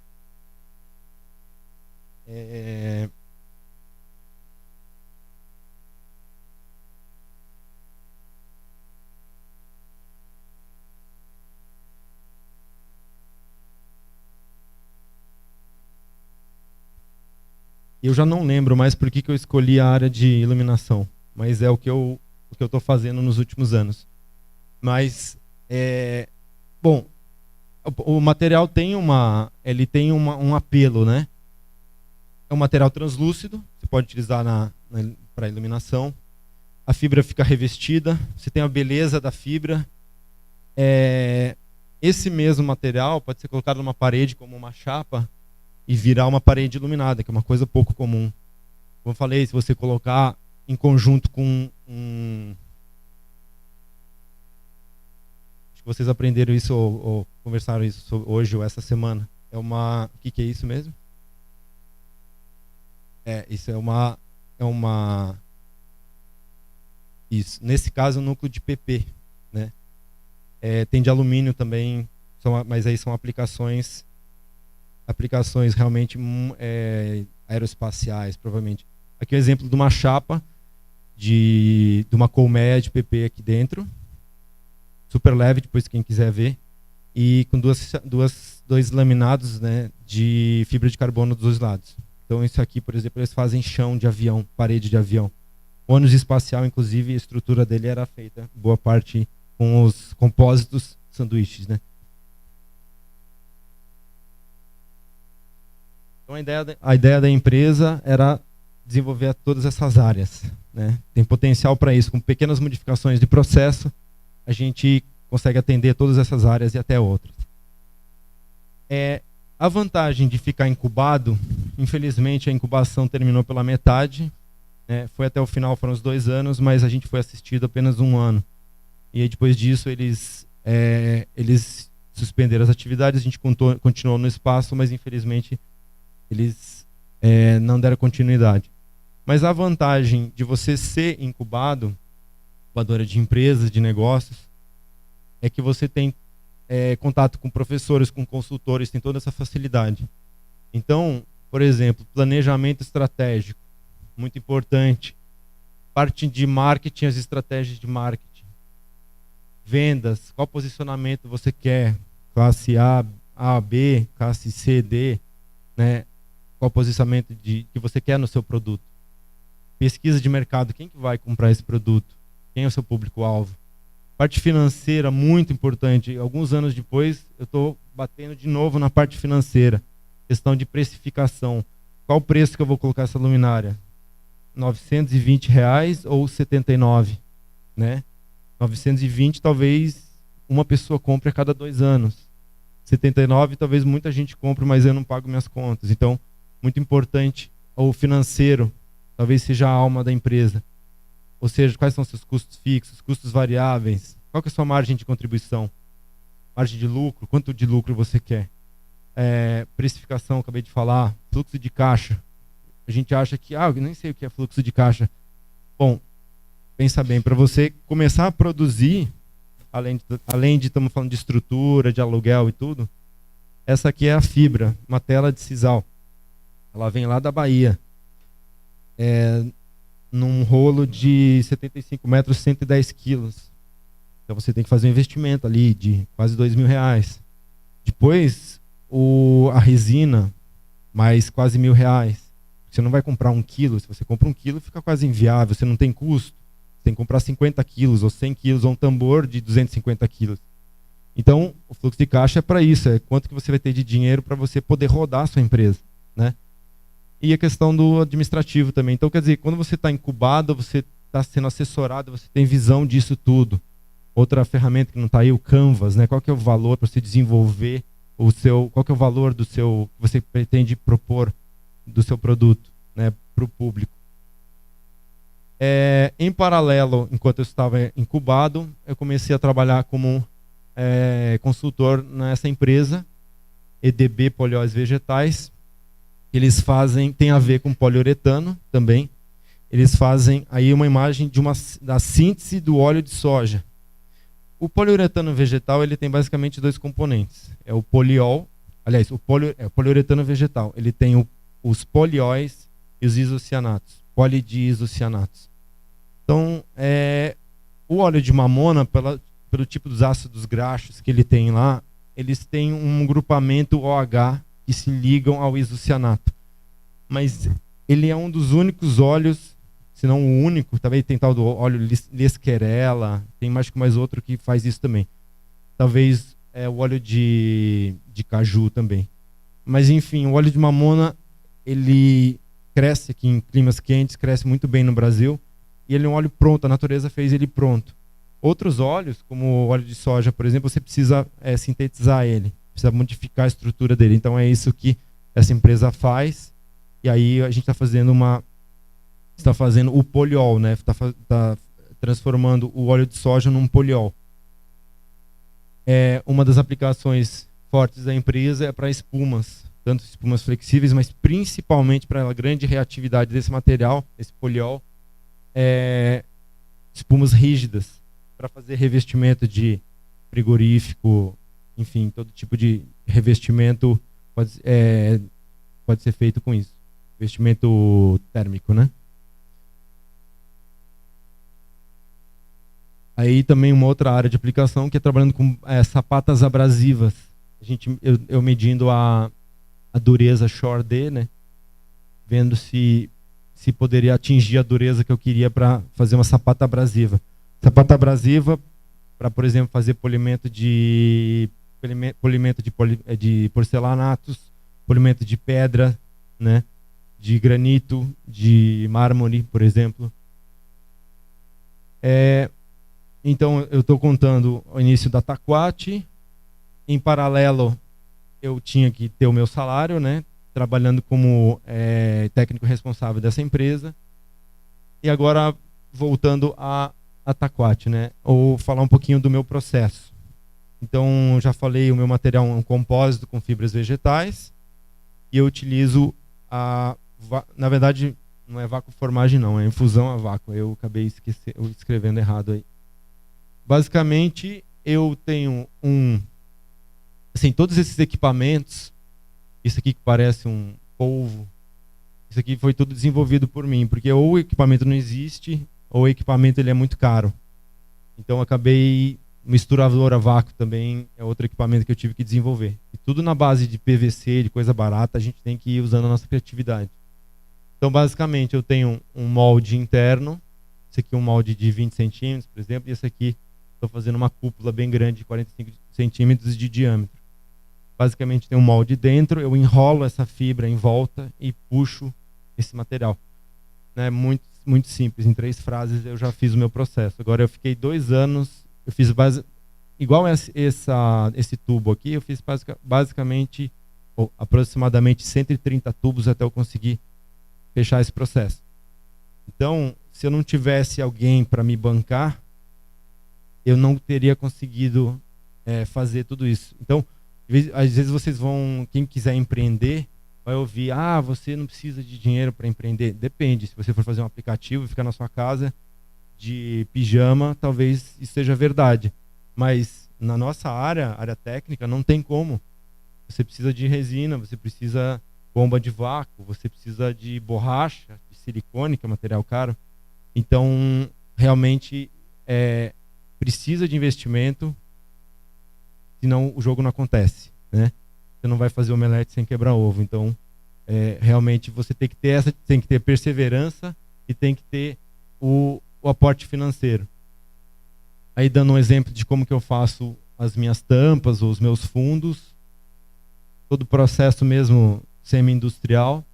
Eu já não lembro mais por que eu escolhi a área de iluminação, mas é o que eu estou fazendo nos últimos anos. Mas, bom, o material tem um apelo, né? É um material translúcido, você pode utilizar para iluminação. A fibra fica revestida, você tem a beleza da fibra. Esse mesmo material pode ser colocado numa parede como uma chapa e virar uma parede iluminada, que é uma coisa pouco comum. Como eu falei, se você colocar em conjunto com acho que vocês aprenderam isso ou conversaram isso hoje ou essa semana. O que é isso mesmo? Isso isso. Nesse caso, um núcleo de PP, né? Tem de alumínio também, mas aí são aplicações realmente aeroespaciais, provavelmente. Aqui é um exemplo de uma chapa de uma colmeia de PP aqui dentro, super leve, depois quem quiser ver, e com dois laminados, né, de fibra de carbono dos dois lados. Então isso aqui, por exemplo, eles fazem chão de avião, parede de avião. O ônibus espacial, inclusive, a estrutura dele era feita, boa parte, com os compósitos sanduíches, né? Então a ideia da empresa era desenvolver todas essas áreas, né? Tem potencial para isso. Com pequenas modificações de processo, a gente consegue atender todas essas áreas e até outras. A vantagem de ficar incubado, infelizmente a incubação terminou pela metade, né? Foi até o final, foram os 2 anos, mas a gente foi assistido apenas 1 ano. E aí, depois disso eles suspenderam as atividades, a gente continuou no espaço, mas infelizmente eles não deram continuidade. Mas a vantagem de você ser incubado, incubadora de empresas, de negócios, é que você tem contato com professores, com consultores, tem toda essa facilidade. Então, por exemplo, planejamento estratégico, muito importante. Parte de marketing, as estratégias de marketing. Vendas, qual posicionamento você quer? Classe A, B, classe C, D, né? Qual posicionamento que você quer no seu produto? Pesquisa de mercado, quem que vai comprar esse produto? Quem é o seu público-alvo? Parte financeira, muito importante. Alguns anos depois, eu estou batendo de novo na parte financeira. Questão de precificação. Qual o preço que eu vou colocar essa luminária? R$ 920 ou R$ 79, né? 920 talvez uma pessoa compre a cada 2 anos. 79 talvez muita gente compre, mas eu não pago minhas contas. Então, muito importante, o financeiro, talvez seja a alma da empresa. Ou seja, quais são os seus custos fixos, custos variáveis, qual que é a sua margem de contribuição, margem de lucro, quanto de lucro você quer. Precificação, acabei de falar, fluxo de caixa. A gente acha que, eu nem sei o que é fluxo de caixa. Bom, pensa bem, para você começar a produzir, além de estamos falando de estrutura, de aluguel e tudo, essa aqui é a fibra, uma tela de sisal. Ela vem lá da Bahia. Num rolo de 75 metros, 110 quilos. Então você tem que fazer um investimento ali de quase R$2.000. Depois, a resina, mais quase R$1.000. Você não vai comprar 1 quilo. Se você compra 1 quilo, fica quase inviável. Você não tem custo. Você tem que comprar 50 quilos ou 100 quilos ou um tambor de 250 quilos. Então, o fluxo de caixa é para isso. É quanto que você vai ter de dinheiro para você poder rodar a sua empresa, né? E a questão do administrativo também. Então, quer dizer, quando você está incubado, você está sendo assessorado, você tem visão disso tudo. Outra ferramenta que não está aí, o Canvas, né? Qual que é o valor para você desenvolver qual que é o valor do seu, que você pretende propor do seu produto, né, para o público. Em paralelo, enquanto eu estava incubado, eu comecei a trabalhar como consultor nessa empresa, EDB Polióis Vegetais. Eles fazem, tem a ver com poliuretano também. Eles fazem aí uma imagem da síntese do óleo de soja. O poliuretano vegetal, ele tem basicamente 2 componentes. É o poliol, aliás, o poliuretano vegetal. Ele tem os polióis e os isocianatos, polidiisocianatos. Então, o óleo de mamona, pelo tipo dos ácidos graxos que ele tem lá, eles têm um grupamento OH que se ligam ao isocianato. Mas ele é um dos únicos óleos, se não o único, também tem tal do óleo Lesquerella, tem mais outro que faz isso também. Talvez o óleo de caju também. Mas enfim, o óleo de mamona, ele cresce aqui em climas quentes, cresce muito bem no Brasil, e ele é um óleo pronto, a natureza fez ele pronto. Outros óleos, como o óleo de soja, por exemplo, você precisa sintetizar ele, precisa modificar a estrutura dele. Então é isso que essa empresa faz, e aí a gente está fazendo o poliol, né? Está transformando o óleo de soja num poliol. Uma das aplicações fortes da empresa é para espumas, tanto espumas flexíveis, mas principalmente para a grande reatividade desse material, esse poliol, espumas rígidas, para fazer revestimento de frigorífico, enfim, todo tipo de revestimento pode ser feito com isso. Revestimento térmico, né? Aí também uma outra área de aplicação que é trabalhando com sapatas abrasivas. Eu medindo a dureza Shore D, né? Vendo se poderia atingir a dureza que eu queria para fazer uma sapata abrasiva. Sapata abrasiva para, por exemplo, fazer polimento de porcelanatos, polimento de pedra, né? De granito, de mármore, por exemplo. Então, eu estou contando o início da Taquat. Em paralelo, eu tinha que ter o meu salário, né? Trabalhando como técnico responsável dessa empresa. E agora, voltando a Taquat, né? Ou falar um pouquinho do meu processo. Então, já falei, o meu material é um compósito com fibras vegetais. E eu utilizo na verdade, não é vácuo formagem não, é infusão a vácuo. Eu acabei escrevendo errado aí. Basicamente, eu tenho todos esses equipamentos, isso aqui que parece um polvo, isso aqui foi tudo desenvolvido por mim, porque ou o equipamento não existe, ou o equipamento ele é muito caro. Então, acabei, misturador a vácuo também é outro equipamento que eu tive que desenvolver. E tudo na base de PVC, de coisa barata, a gente tem que ir usando a nossa criatividade. Então, basicamente, eu tenho um molde interno, esse aqui é um molde de 20 centímetros, por exemplo, e esse aqui estou fazendo uma cúpula bem grande, de 45 centímetros de diâmetro. Basicamente tem um molde dentro, eu enrolo essa fibra em volta e puxo esse material. Né? Muito, muito simples, em 3 frases eu já fiz o meu processo. Agora eu fiquei 2 anos, eu fiz igual esse tubo aqui, eu fiz basicamente, aproximadamente 130 tubos até eu conseguir fechar esse processo. Então, se eu não tivesse alguém para me bancar, eu não teria conseguido fazer tudo isso. Então, às vezes vocês vão, quem quiser empreender, vai ouvir, você não precisa de dinheiro para empreender. Depende, se você for fazer um aplicativo e ficar na sua casa de pijama, talvez isso seja verdade. Mas na nossa área técnica, não tem como. Você precisa de resina, você precisa bomba de vácuo, você precisa de borracha, de silicone, que é material caro. Então, realmente, precisa de investimento, senão o jogo não acontece, né? Você não vai fazer omelete sem quebrar ovo. Então, realmente, você tem que ter perseverança e tem que ter o aporte financeiro. Aí, dando um exemplo de como que eu faço as minhas tampas, os meus fundos, todo o processo mesmo semi-industrial,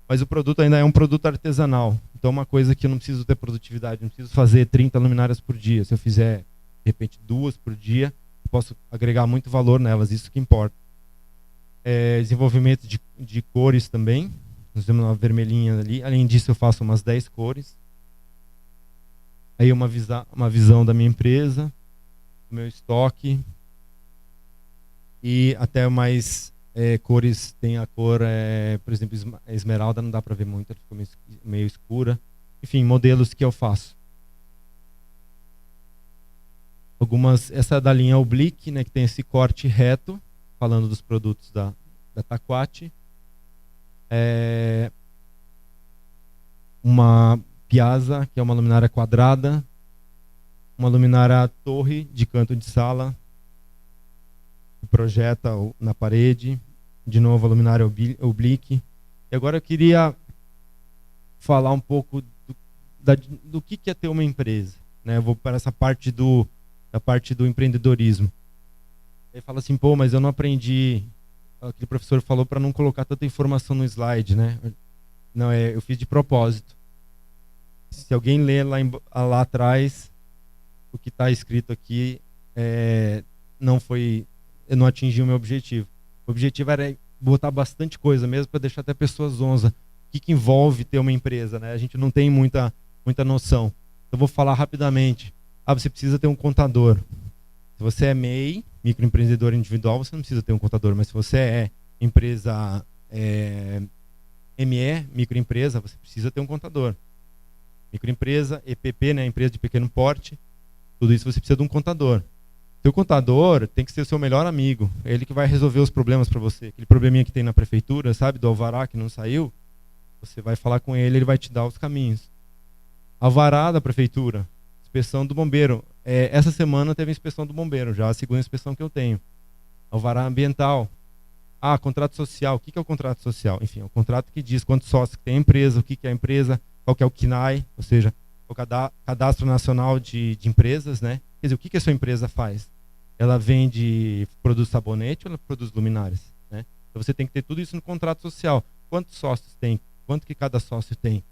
mas o produto ainda é um produto artesanal. Então, uma coisa que eu não preciso ter produtividade, não preciso fazer 30 luminárias por dia. Se eu fizer, de repente, 2 por dia, eu posso agregar muito valor nelas, isso que importa. Desenvolvimento de cores também. Nós temos uma vermelhinha ali. Além disso, eu faço umas 10 cores. Aí uma visão da minha empresa, do meu estoque. E até mais cores, tem a cor, por exemplo, esmeralda, não dá para ver muito, ela ficou meio escura. Enfim, modelos que eu faço. Essa é da linha Oblique, né, que tem esse corte reto, falando dos produtos da Taquati. Uma Piazza, que é uma luminária quadrada, uma luminária torre de canto de sala, que projeta na parede, de novo a luminária Oblique. E agora eu queria falar um pouco do que é ter uma empresa, né? Eu vou para essa parte da parte do empreendedorismo. Aí fala assim, pô, mas eu não aprendi, aquele professor falou para não colocar tanta informação no slide, né? Não, eu fiz de propósito. Se alguém ler lá atrás, o que está escrito aqui eu não atingi o meu objetivo. O objetivo era botar bastante coisa mesmo para deixar até a pessoa zonza. O que envolve ter uma empresa, né? A gente não tem muita noção. Eu vou falar rapidamente. Você precisa ter um contador. Se você é MEI, microempreendedor individual, você não precisa ter um contador. Mas se você é empresa ME, microempresa, você precisa ter um contador. Microempresa, EPP, né, empresa de pequeno porte, tudo isso você precisa de um contador. Seu contador tem que ser o seu melhor amigo, é ele que vai resolver os problemas para você. Aquele probleminha que tem na prefeitura, sabe, do alvará que não saiu, você vai falar com ele, ele vai te dar os caminhos. Alvará da prefeitura, inspeção do bombeiro. Essa semana teve a inspeção do bombeiro, já a segunda inspeção que eu tenho. Alvará ambiental. Contrato social. O que é o contrato social? Enfim, é o contrato que diz quantos sócios tem a empresa, o que é a empresa, qual que é o CNAE, ou seja, o Cadastro Nacional de Empresas, né? Quer dizer, o que a sua empresa faz? Ela produz sabonete ou ela produz luminárias, né? Então você tem que ter tudo isso no contrato social. Quantos sócios tem? Quanto que cada sócio tem?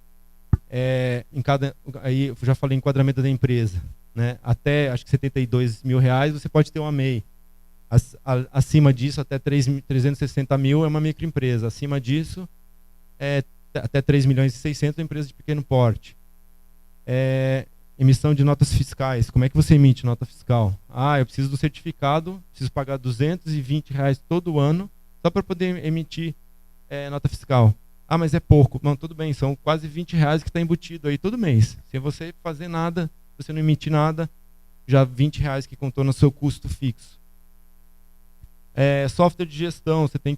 Aí eu já falei enquadramento da empresa, né? Até acho que R$72 mil você pode ter uma MEI. Acima disso, até 360 mil é uma microempresa. Acima disso, até 3 milhões e 600 é empresa de pequeno porte. Emissão de notas fiscais. Como é que você emite nota fiscal? Eu preciso do certificado, preciso pagar R$220 todo ano só para poder emitir nota fiscal. Mas é pouco. Não, tudo bem, são quase R$20 que está embutido aí todo mês. Sem você fazer nada, se você não emitir nada, já R$20 que contou no seu custo fixo. Software de gestão, você tem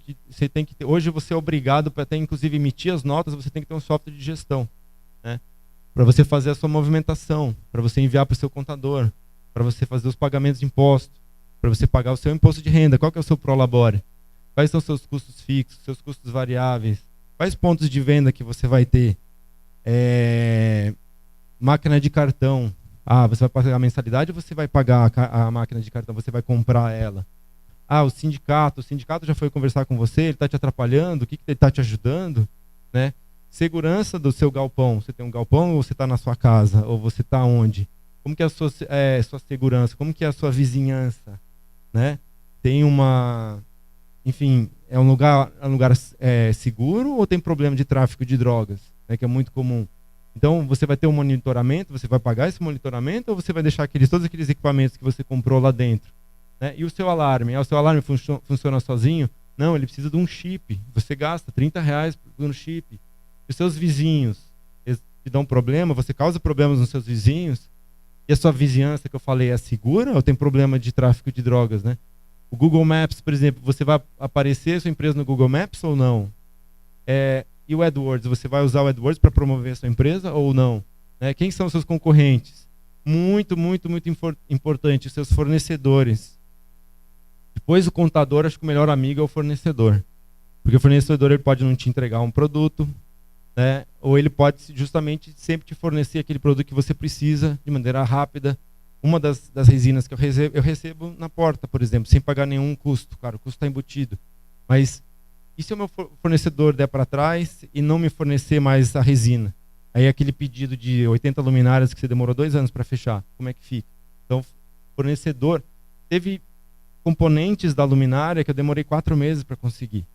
que ter, hoje você é obrigado para até inclusive emitir as notas, você tem que ter um software de gestão, né? Para você fazer a sua movimentação, para você enviar para o seu contador, para você fazer os pagamentos de imposto, para você pagar o seu imposto de renda. Qual que é o seu prolabore? Quais são os seus custos fixos, seus custos variáveis? Quais pontos de venda que você vai ter? Máquina de cartão. Você vai pagar a mensalidade ou você vai pagar a máquina de cartão? Você vai comprar ela? O sindicato já foi conversar com você, ele está te atrapalhando, o que ele está te ajudando, né? Segurança do seu galpão, você tem um galpão ou você está na sua casa, ou você está onde? Como que é a sua segurança, como que é a sua vizinhança, né? Tem enfim, é um lugar seguro ou tem problema de tráfico de drogas, né, que é muito comum? Então você vai ter um monitoramento, você vai pagar esse monitoramento ou você vai deixar todos aqueles equipamentos que você comprou lá dentro? E o seu alarme? O seu alarme funciona sozinho? Não, ele precisa de um chip. Você gasta R$30 no chip. E os seus vizinhos eles te dão problema, você causa problemas nos seus vizinhos, e a sua vizinhança que eu falei é segura ou tem problema de tráfico de drogas, né? O Google Maps, por exemplo, você vai aparecer sua empresa no Google Maps ou não? E o AdWords, você vai usar o AdWords para promover a sua empresa ou não? Quem são os seus concorrentes? Muito, muito, muito importante, os seus fornecedores. Depois o contador, acho que o melhor amigo é o fornecedor. Porque o fornecedor ele pode não te entregar um produto, né? Ou ele pode justamente sempre te fornecer aquele produto que você precisa de maneira rápida. Uma das resinas que eu recebo na porta, por exemplo, sem pagar nenhum custo. Claro, o custo está embutido. Mas e se o meu fornecedor der para trás e não me fornecer mais a resina? Aí aquele pedido de 80 luminárias que você demorou 2 anos para fechar, como é que fica? Então, fornecedor, teve componentes da luminária que eu demorei 4 meses para conseguir,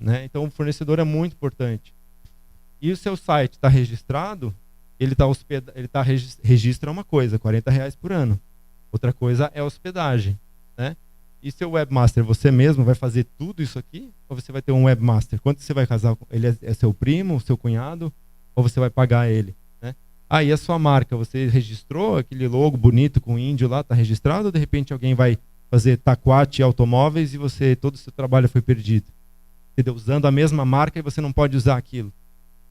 né? Então, o fornecedor é muito importante. E o seu site está registrado, registra uma coisa, R$40 por ano. Outra coisa é a hospedagem, né? E seu webmaster, você mesmo vai fazer tudo isso aqui? Ou você vai ter um webmaster? Quanto você vai casar com ele? É seu primo, seu cunhado? Ou você vai pagar ele, né? E a sua marca, você registrou aquele logo bonito com o índio lá, está registrado? Ou de repente alguém vai fazer taquate automóveis e todo o seu trabalho foi perdido? Entendeu? Usando a mesma marca e você não pode usar aquilo.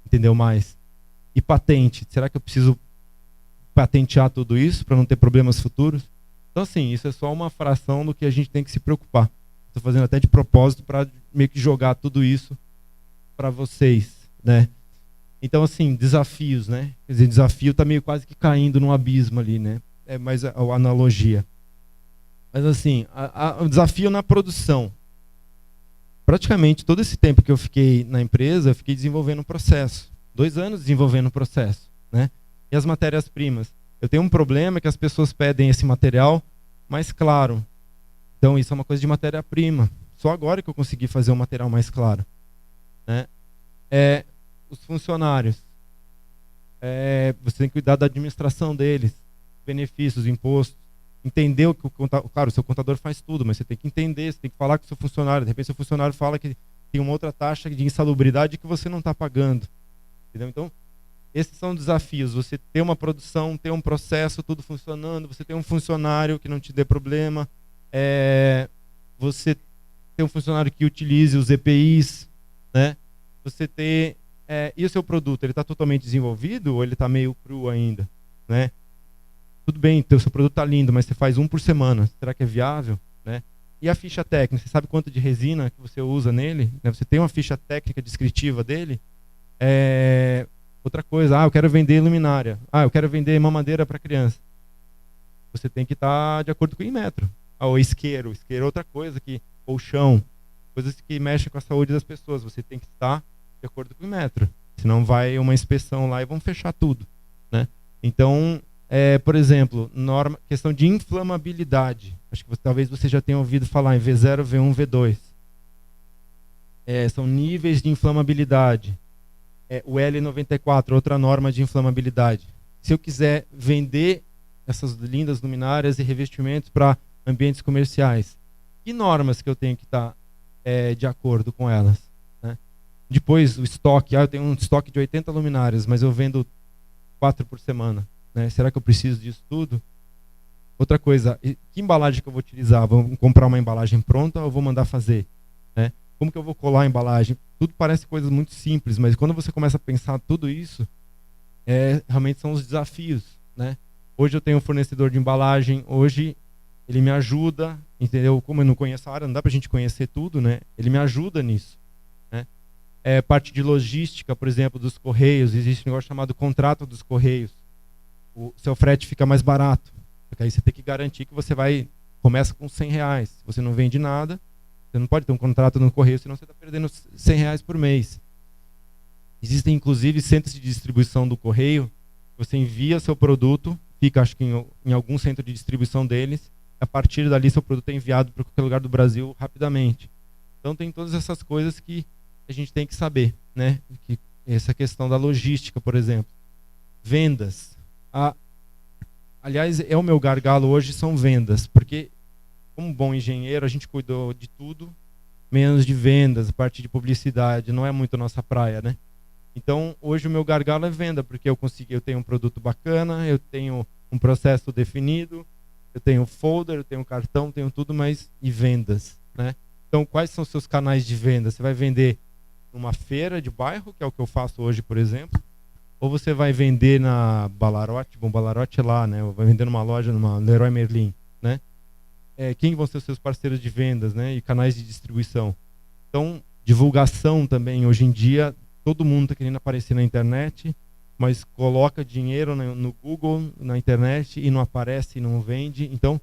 Entendeu mais? E patente, será que eu preciso patentear tudo isso para não ter problemas futuros? Então, assim, isso é só uma fração do que a gente tem que se preocupar. Estou fazendo até de propósito para meio que jogar tudo isso para vocês, né? Então, assim, desafios, né? Quer dizer, desafio está meio quase que caindo num abismo ali, né? É mais a analogia. Mas, assim, o desafio na produção. Praticamente todo esse tempo que eu fiquei na empresa, eu fiquei desenvolvendo um processo. 2 anos desenvolvendo um processo, né? E as matérias-primas. Eu tenho um problema que as pessoas pedem esse material mais claro. Então, isso é uma coisa de matéria-prima. Só agora que eu consegui fazer um material mais claro, né? Os funcionários. Você tem que cuidar da administração deles, benefícios, impostos. Entender o que claro, o seu contador faz tudo, mas você tem que entender, você tem que falar com o seu funcionário. De repente, seu funcionário fala que tem uma outra taxa de insalubridade que você não está pagando. Entendeu? Então, esses são desafios. Você ter uma produção, ter um processo, tudo funcionando, você ter um funcionário que não te dê problema, você ter um funcionário que utilize os EPIs, né? Você ter... e o seu produto, ele está totalmente desenvolvido ou ele está meio cru ainda, né? Tudo bem, o seu produto está lindo, mas você faz 1 por semana. Será que é viável, né? E a ficha técnica, você sabe quanto de resina que você usa nele? Você tem uma ficha técnica descritiva dele? Outra coisa, eu quero vender luminária. Eu quero vender mamadeira para criança. Você tem que estar de acordo com o Inmetro. O isqueiro é outra coisa, ou chão, coisas que mexem com a saúde das pessoas. Você tem que estar de acordo com o Inmetro. Senão vai uma inspeção lá e vão fechar tudo, né? Então, por exemplo, questão de inflamabilidade. Acho que talvez você já tenha ouvido falar em V0, V1, V2. São níveis de inflamabilidade. O L94, outra norma de inflamabilidade. Se eu quiser vender essas lindas luminárias e revestimentos para ambientes comerciais, que normas que eu tenho que estar de acordo com elas, né? Depois, o estoque. Eu tenho um estoque de 80 luminárias, mas eu vendo 4 por semana, né? Será que eu preciso disso tudo? Outra coisa, que embalagem que eu vou utilizar? Vou comprar uma embalagem pronta ou vou mandar fazer, né? Como que eu vou colar a embalagem? Tudo parece coisas muito simples, mas quando você começa a pensar tudo isso, realmente são os desafios, né? Hoje eu tenho um fornecedor de embalagem, hoje ele me ajuda, entendeu? Como eu não conheço a área, não dá pra gente conhecer tudo, né? Ele me ajuda nisso, né? Parte de logística, por exemplo, dos Correios, existe um negócio chamado contrato dos Correios. O seu frete fica mais barato, porque aí você tem que garantir que você começa com R$100. Se você não vende nada, você não pode ter um contrato no Correio, senão você está perdendo R$100 por mês. Existem, inclusive, centros de distribuição do Correio. Você envia seu produto, fica, acho que em algum centro de distribuição deles. A partir dali, seu produto é enviado para qualquer lugar do Brasil rapidamente. Então, tem todas essas coisas que a gente tem que saber, né? Essa questão da logística, por exemplo. Vendas. Aliás, o meu gargalo hoje são vendas, porque como bom engenheiro, a gente cuidou de tudo menos de vendas, a parte de publicidade, não é muito a nossa praia, né? Então, hoje o meu gargalo é venda, porque eu tenho um produto bacana, eu tenho um processo definido, eu tenho folder, eu tenho cartão, tenho tudo, mas e vendas, né? Então, quais são os seus canais de venda? Você vai vender numa feira de bairro, que é o que eu faço hoje, por exemplo, ou você vai vender na Ballarote, bom, Ballarote é lá, né? Ou vai vender numa loja, numa Leroy Merlin, né? Quem vão ser os seus parceiros de vendas, né? E canais de distribuição. Então, divulgação também, hoje em dia, todo mundo está querendo aparecer na internet, mas coloca dinheiro no Google, na internet, e não aparece, e não vende. Então,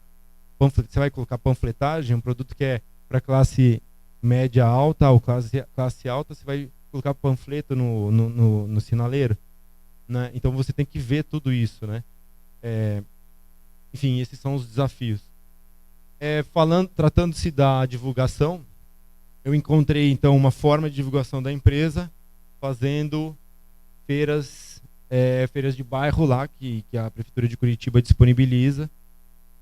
você vai colocar panfletagem, um produto que é para classe média alta ou classe alta, você vai colocar panfleto no sinaleiro, né? Então, você tem que ver tudo isso, né? Enfim, esses são os desafios. Tratando-se da divulgação, eu encontrei então uma forma de divulgação da empresa fazendo feiras de bairro lá que a prefeitura de Curitiba disponibiliza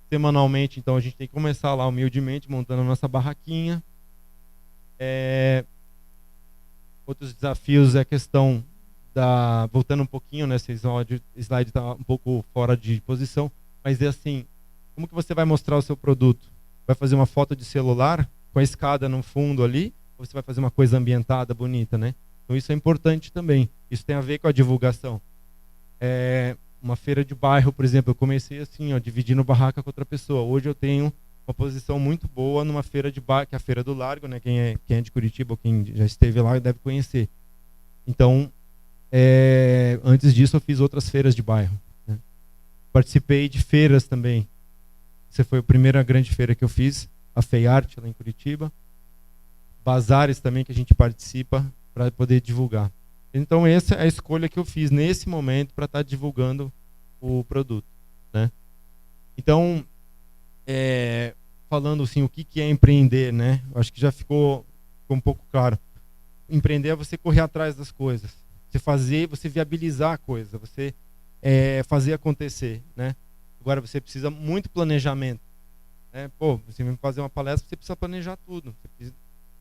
semanalmente. Então a gente tem que começar lá humildemente montando a nossa barraquinha. Outros desafios é a questão voltando um pouquinho, né, esse slide está um pouco fora de posição, mas é assim, como que você vai mostrar o seu produto? Vai fazer uma foto de celular com a escada no fundo ali, ou você vai fazer uma coisa ambientada, bonita, né? Então isso é importante também. Isso tem a ver com a divulgação. Uma feira de bairro, por exemplo, eu comecei assim, ó, dividindo barraca com outra pessoa. Hoje eu tenho uma posição muito boa numa feira de bairro, que é a Feira do Largo, né? Quem é de Curitiba ou quem já esteve lá deve conhecer. Então, antes disso eu fiz outras feiras de bairro, né? Participei de feiras também. Essa foi a primeira grande feira que eu fiz, a FEIARTE, lá em Curitiba. Bazares também que a gente participa para poder divulgar. Então essa é a escolha que eu fiz nesse momento para estar divulgando o produto, né? Então, falando assim, o que é empreender, né? Eu acho que já ficou um pouco claro. Empreender é você correr atrás das coisas, você viabilizar a coisa, você fazer acontecer, né? Agora você precisa muito planejamento, né? Pô, você vai fazer uma palestra, você precisa planejar tudo. Você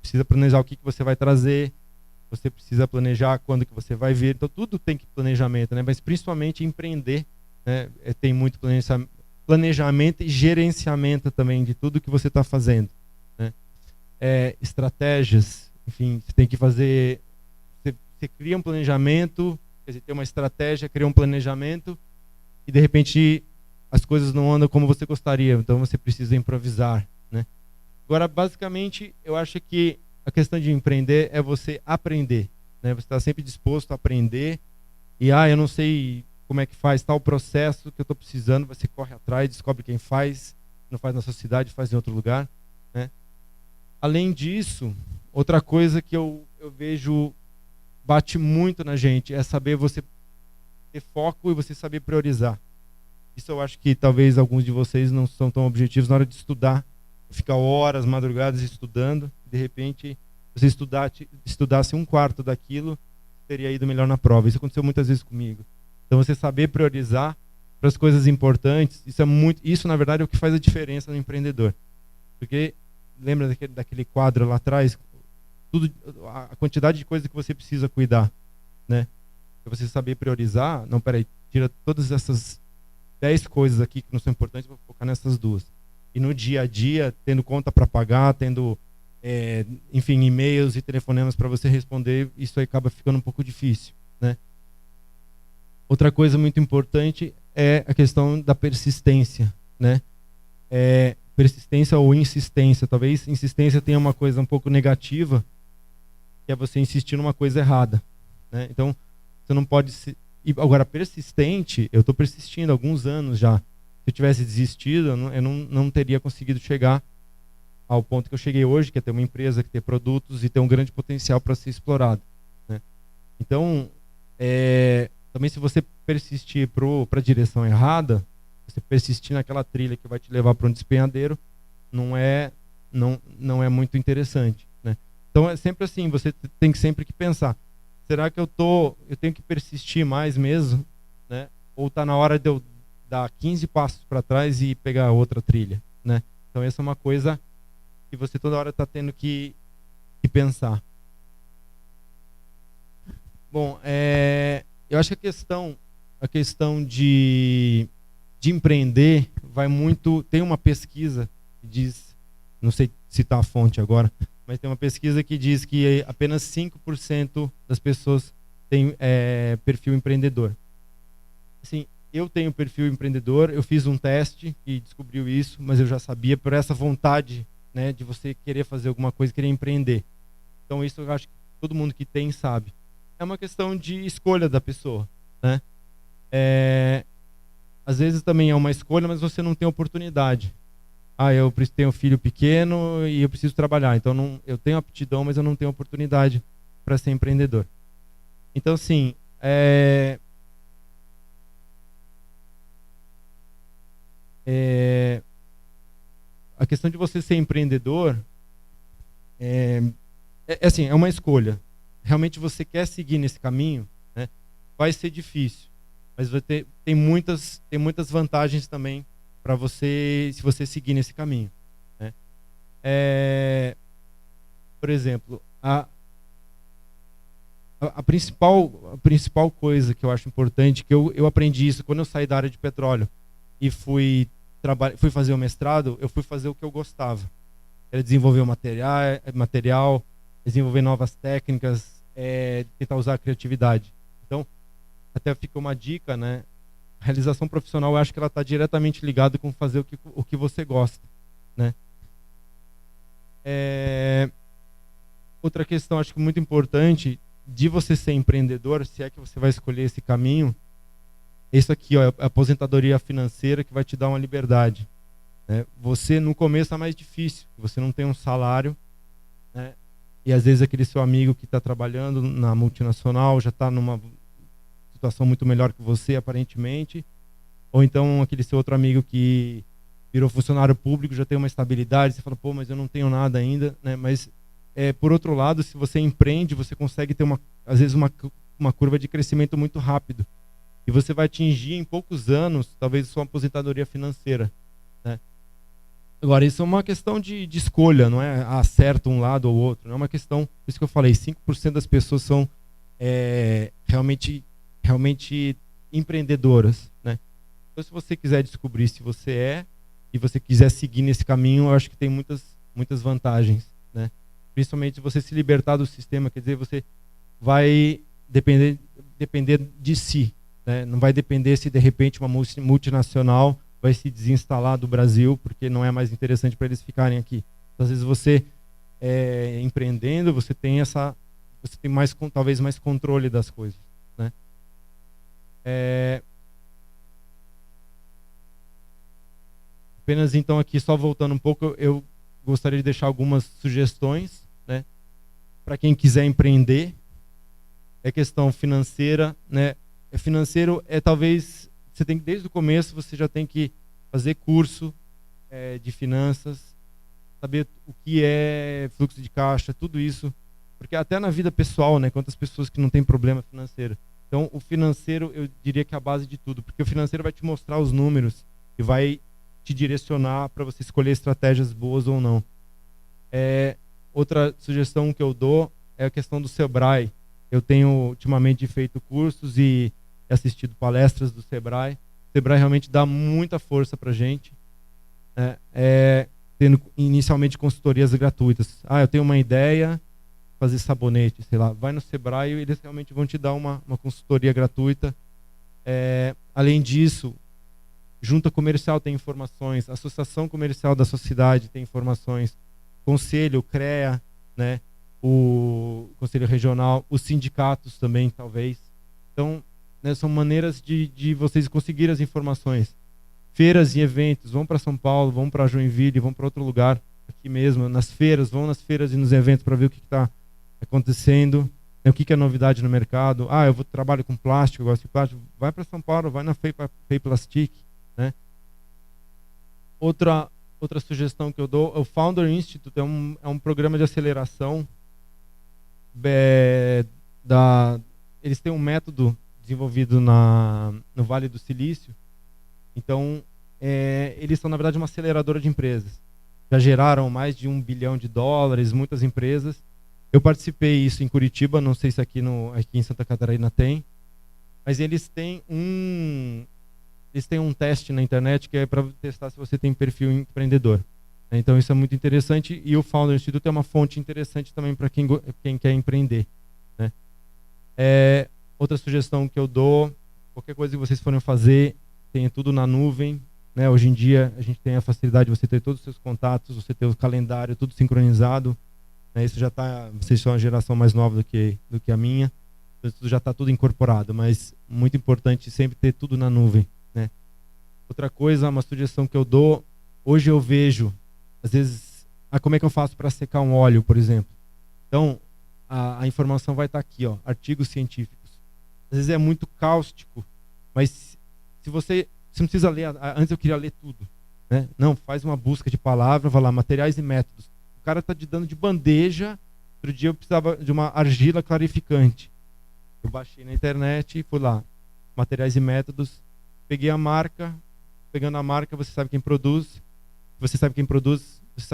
precisa planejar o que você vai trazer, você precisa planejar quando que você vai vir. Então tudo tem que planejamento, né? Mas principalmente empreender, né? Tem muito planejamento e gerenciamento também de tudo que você está fazendo, né? Estratégias, enfim, você tem que fazer. Você cria um planejamento, quer dizer, tem uma estratégia, cria um planejamento e de repente as coisas não andam como você gostaria, então você precisa improvisar, né? Agora, basicamente, eu acho que a questão de empreender é você aprender, né? Você está sempre disposto a aprender e, eu não sei como é que faz tal processo que eu estou precisando, você corre atrás, descobre quem faz, não faz na sua cidade, faz em outro lugar, né? Além disso, outra coisa que eu vejo bate muito na gente é saber você ter foco e você saber priorizar. Isso eu acho que talvez alguns de vocês não são tão objetivos na hora de estudar, ficar horas, madrugadas estudando, de repente você estudasse um quarto daquilo, teria ido melhor na prova. Isso aconteceu muitas vezes comigo. Então você saber priorizar para as coisas importantes, isso na verdade é o que faz a diferença no empreendedor. Porque lembra daquele quadro lá atrás, a quantidade de coisas que você precisa cuidar, né? Se você saber priorizar, não, peraí, tira todas essas 10 coisas aqui que não são importantes, vou focar nessas duas. E no dia a dia, tendo conta para pagar, tendo, enfim, e-mails e telefonemas para você responder, isso aí acaba ficando um pouco difícil, né? Outra coisa muito importante é a questão da persistência, né? Persistência ou insistência. Talvez insistência tenha uma coisa um pouco negativa, que é você insistir numa coisa errada, né? Então, você não pode agora, persistente, eu estou persistindo há alguns anos já. Se eu tivesse desistido, eu não teria conseguido chegar ao ponto que eu cheguei hoje, que é ter uma empresa, que ter produtos e ter um grande potencial para ser explorado, né? Então, também se você persistir para a direção errada, você persistir naquela trilha que vai te levar para um despenhadeiro, não é muito interessante, né? Então é sempre assim, você tem sempre que pensar, será que eu tenho que persistir mais mesmo, né? Ou está na hora de eu dar 15 passos para trás e pegar outra trilha, né? Então essa é uma coisa que você toda hora está tendo que que pensar. Bom, eu acho que a questão de empreender vai muito. Tem uma pesquisa que diz, não sei citar a fonte agora, mas tem uma pesquisa que diz que apenas 5% das pessoas têm perfil empreendedor. Assim, eu tenho perfil empreendedor, eu fiz um teste e descobriu isso, mas eu já sabia por essa vontade, né, de você querer fazer alguma coisa, querer empreender. Então isso eu acho que todo mundo que tem sabe. É uma questão de escolha da pessoa, né? Às vezes também é uma escolha, mas você não tem oportunidade. Eu tenho um filho pequeno e eu preciso trabalhar, então eu tenho aptidão, mas eu não tenho oportunidade para ser empreendedor. Então, assim, a questão de você ser empreendedor assim, é uma escolha. Realmente você quer seguir nesse caminho, né? Vai ser difícil, mas tem muitas vantagens também para você, se você seguir nesse caminho, né? Por exemplo, a principal coisa que eu acho importante, que eu aprendi isso quando eu saí da área de petróleo e fui fazer o mestrado, eu fui fazer o que eu gostava. Era desenvolver o material, desenvolver novas técnicas, tentar usar a criatividade. Então, até fica uma dica, né? A realização profissional, eu acho que ela está diretamente ligada com fazer o que você gosta, né? Outra questão, acho que muito importante, de você ser empreendedor, se é que você vai escolher esse caminho, isso aqui, ó, é a aposentadoria financeira que vai te dar uma liberdade, né? Você, no começo, é mais difícil, você não tem um salário, né? E às vezes aquele seu amigo que está trabalhando na multinacional já está numa situação muito melhor que você, aparentemente, ou então aquele seu outro amigo que virou funcionário público já tem uma estabilidade, você fala, pô, mas eu não tenho nada ainda, né? Mas por outro lado, se você empreende, você consegue ter às vezes uma curva de crescimento muito rápido e você vai atingir em poucos anos talvez sua aposentadoria financeira, né? Agora, isso é uma questão de escolha, não é acerta um lado ou outro, não é uma questão, por isso que eu falei, 5% das pessoas são realmente empreendedoras, né? Então, se você quiser descobrir se você e você quiser seguir nesse caminho, eu acho que tem muitas vantagens, né? Principalmente você se libertar do sistema, quer dizer, você vai depender de si, né? Não vai depender se de repente uma multinacional vai se desinstalar do Brasil porque não é mais interessante para eles ficarem aqui. Então, às vezes você empreendendo, você tem talvez mais controle das coisas, né? Apenas então aqui, só voltando um pouco, eu gostaria de deixar algumas sugestões, né, para quem quiser empreender. Questão financeira, né? Financeiro talvez você tem que, desde o começo você já tem que fazer curso de finanças, saber o que é fluxo de caixa, tudo isso, porque até na vida pessoal, né, quantas pessoas que não têm problema financeiro. Então, o financeiro, eu diria que é a base de tudo, porque o financeiro vai te mostrar os números e vai te direcionar para você escolher estratégias boas ou não. Outra sugestão que eu dou é a questão do Sebrae. Eu tenho ultimamente feito cursos e assistido palestras do Sebrae. O Sebrae realmente dá muita força para a gente, tendo inicialmente consultorias gratuitas. Eu tenho uma ideia, fazer sabonete, sei lá, vai no Sebrae e eles realmente vão te dar uma consultoria gratuita. Além disso, Junta Comercial tem informações, Associação Comercial da Sociedade tem informações, Conselho, CREA, né, o Conselho Regional, os sindicatos também, talvez. Então, né, são maneiras de vocês conseguirem as informações. Feiras e eventos, vão para São Paulo, vão para Joinville, vão para outro lugar, aqui mesmo, nas feiras, vão nas feiras e nos eventos para ver o que está acontecendo, né, o que é novidade no mercado. Eu trabalho com plástico, eu gosto de plástico, vai para São Paulo, vai na Fei Plastic, né? Outra sugestão que eu dou, o Founder Institute é um programa de aceleração. Eles têm um método desenvolvido no Vale do Silício. Então, eles são, na verdade, uma aceleradora de empresas. Já geraram mais de $1 bilhão, muitas empresas. Eu participei isso em Curitiba, não sei se aqui em Santa Catarina tem, mas eles têm um teste na internet que é para testar se você tem perfil empreendedor. Então isso é muito interessante, e o Founder Institute é uma fonte interessante também para quem quer empreender, né? Outra sugestão que eu dou, qualquer coisa que vocês forem fazer, tenha tudo na nuvem, né? Hoje em dia a gente tem a facilidade de você ter todos os seus contatos, você ter o calendário, tudo sincronizado, né? Isso já está, vocês são uma geração mais nova do que a minha, então isso já está tudo incorporado, mas muito importante sempre ter tudo na nuvem, né? Outra coisa, uma sugestão que eu dou, hoje eu vejo, às vezes, como é que eu faço para secar um óleo, por exemplo? Então, a informação vai estar aqui, ó, artigos científicos. Às vezes é muito cáustico, mas se você não precisa ler, antes eu queria ler tudo, né? Não, faz uma busca de palavra, vai lá, materiais e métodos. O cara está te dando de bandeja. Outro dia eu precisava de uma argila clarificante. Eu baixei na internet e fui lá, materiais e métodos, peguei a marca, pegando a marca você sabe quem produz, você sabe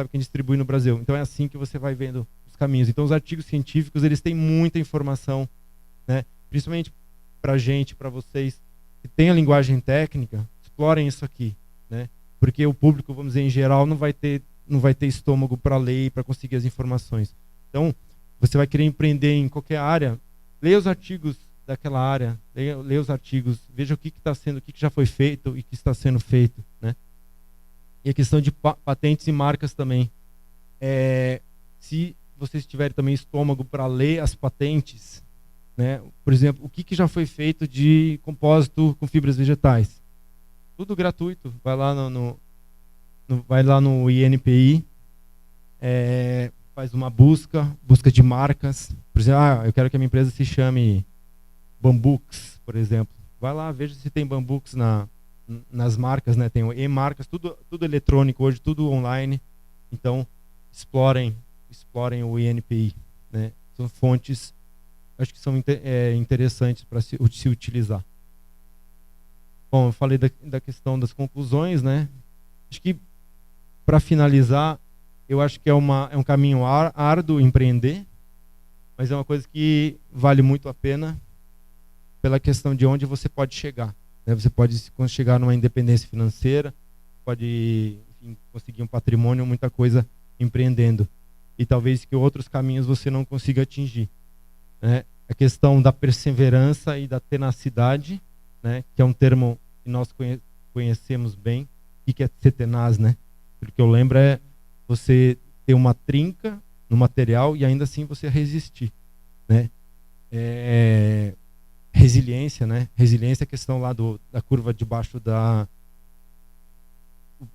quem distribui no Brasil. Então é assim que você vai vendo os caminhos. Então os artigos científicos, eles têm muita informação, né? Principalmente para a gente, para vocês que têm a linguagem técnica, explorem isso aqui, né? Porque o público, vamos dizer, em geral, não vai ter estômago para ler e para conseguir as informações. Então, você vai querer empreender em qualquer área, leia os artigos daquela área, leia os artigos, veja o que já foi feito e o que está sendo feito, né? E a questão de patentes e marcas também. Se vocês tiverem também estômago para ler as patentes, né? Por exemplo, o que já foi feito de compósito com fibras vegetais? Tudo gratuito. Vai lá no INPI, faz uma busca de marcas. Por exemplo, eu quero que a minha empresa se chame Bambux, por exemplo. Vai lá, veja se tem Bambux nas marcas, né? Tem e-marcas, tudo eletrônico hoje, tudo online. Então, explorem o INPI, né? São fontes, acho que são interessantes para se utilizar. Bom, eu falei da questão das conclusões, né? Acho que, para finalizar, eu acho que é um caminho árduo empreender, mas é uma coisa que vale muito a pena pela questão de onde você pode chegar, né? Você pode chegar numa independência financeira, pode, enfim, conseguir um patrimônio, muita coisa empreendendo. E talvez que outros caminhos você não consiga atingir, né? A questão da perseverança e da tenacidade, né? Que é um termo que nós conhecemos bem. O que é ser tenaz, né? O que eu lembro é você ter uma trinca no material e ainda assim você resistir, né? Resiliência, né? Resiliência é a questão lá da curva de baixo da...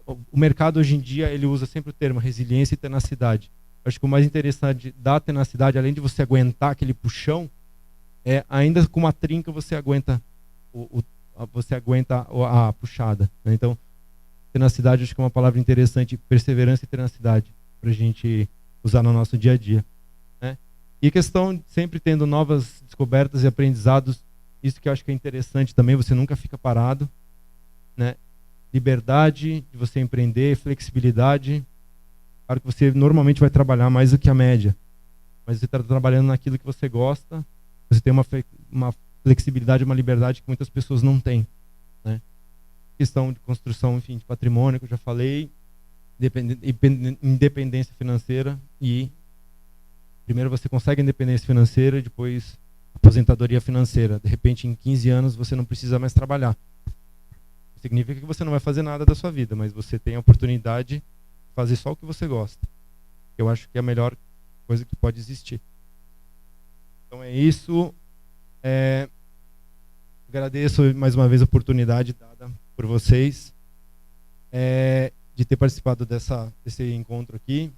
O mercado hoje em dia, ele usa sempre o termo resiliência e tenacidade. Acho que o mais interessante da tenacidade, além de você aguentar aquele puxão, ainda com uma trinca você aguenta a puxada, né? Então, tenacidade acho que é uma palavra interessante, perseverança e tenacidade, para a gente usar no nosso dia a dia, né? E questão de sempre tendo novas descobertas e aprendizados, isso que eu acho que é interessante também, você nunca fica parado, né? Liberdade de você empreender, flexibilidade. Claro que você normalmente vai trabalhar mais do que a média, mas você está trabalhando naquilo que você gosta, você tem uma flexibilidade, uma liberdade que muitas pessoas não têm, né? Questão de construção, enfim, de patrimônio, que eu já falei, independência financeira, e primeiro você consegue a independência financeira e depois aposentadoria financeira. De repente, em 15 anos, você não precisa mais trabalhar. Significa que você não vai fazer nada da sua vida, mas você tem a oportunidade de fazer só o que você gosta. Eu acho que é a melhor coisa que pode existir. Então é isso. Agradeço mais uma vez a oportunidade dada por vocês de ter participado desse encontro aqui.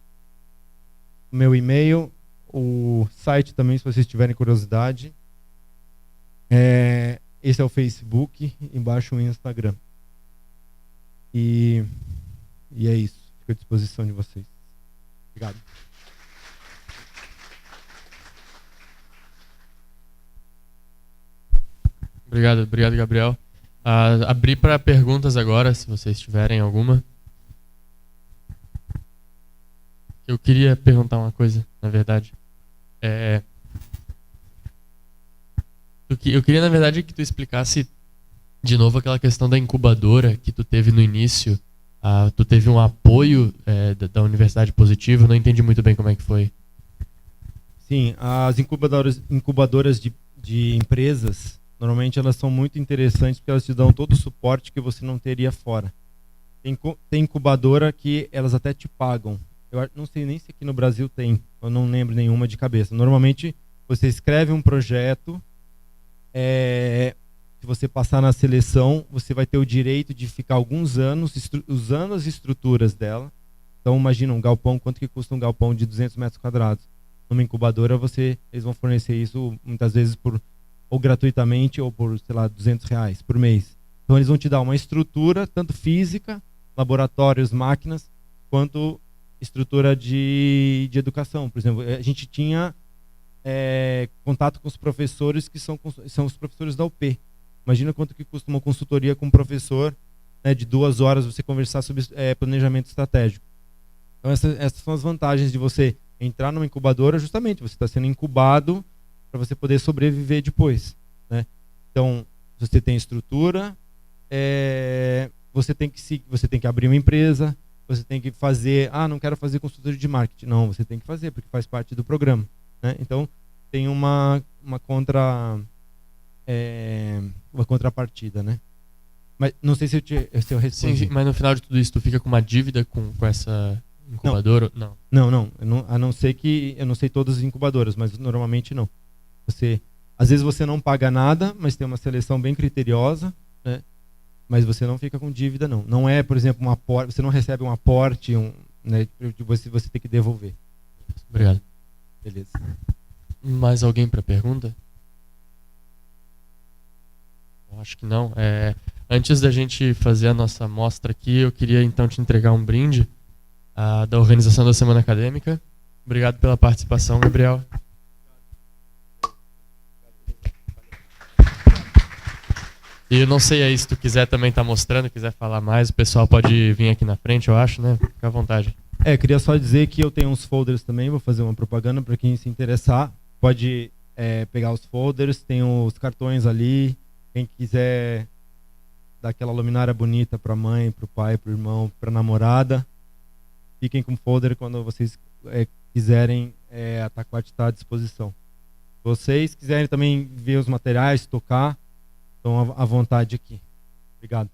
O meu e-mail, o site também, se vocês tiverem curiosidade. Esse é o Facebook, embaixo o Instagram. E é isso. Fico à disposição de vocês. Obrigado. Obrigado, Gabriel. Abrir para perguntas agora, se vocês tiverem alguma. Eu queria perguntar uma coisa, na verdade. Eu queria, na verdade, que tu explicasse de novo aquela questão da incubadora que tu teve no início. Tu teve um apoio da Universidade Positivo, não entendi muito bem como é que foi. Sim, as incubadoras de empresas, normalmente elas são muito interessantes porque elas te dão todo o suporte que você não teria fora. Tem incubadora que elas até te pagam. Eu não sei nem se aqui no Brasil tem, eu não lembro nenhuma de cabeça. Normalmente você escreve um projeto, se você passar na seleção, você vai ter o direito de ficar alguns anos usando as estruturas dela. Então imagina um galpão, quanto que custa um galpão de 200 metros quadrados? Numa incubadora eles vão fornecer isso muitas vezes ou gratuitamente ou por, sei lá, R$200 por mês. Então eles vão te dar uma estrutura, tanto física, laboratórios, máquinas, quanto estrutura de educação. Por exemplo, a gente tinha contato com os professores que são os professores da UP. Imagina quanto que custa uma consultoria com um professor, né, de 2 horas você conversar sobre planejamento estratégico. Então essas são as vantagens de você entrar numa incubadora, justamente você está sendo incubado para você poder sobreviver depois, né? Então você tem estrutura, você tem que abrir uma empresa, você tem que fazer, não quero fazer consultoria de marketing, não, você tem que fazer porque faz parte do programa, né? Então tem uma contrapartida, né? Mas não sei se eu respondi. Sim, mas no final de tudo isso tu fica com uma dívida com essa incubadora? Não, a não ser que eu não sei todas as incubadoras, mas normalmente não. Às vezes você não paga nada, mas tem uma seleção bem criteriosa, né? Mas você não fica com dívida, não. Não é, por exemplo, você não recebe um aporte, né, você tem que devolver. Obrigado. Beleza. Mais alguém para pergunta? Eu acho que não. Antes da gente fazer a nossa mostra aqui, eu queria então te entregar um brinde da organização da Semana Acadêmica. Obrigado pela participação, Gabriel. E eu não sei aí se tu quiser também estar mostrando, quiser falar mais, o pessoal pode vir aqui na frente, eu acho, né? Fica à vontade. Queria só dizer que eu tenho uns folders também, vou fazer uma propaganda para quem se interessar. Pode pegar os folders, tem os cartões ali. Quem quiser dar aquela luminária bonita para a mãe, para o pai, para o irmão, para a namorada, fiquem com o folder quando vocês quiserem, a Taquat está à disposição. Se vocês quiserem também ver os materiais, tocar, estão à vontade aqui. Obrigado.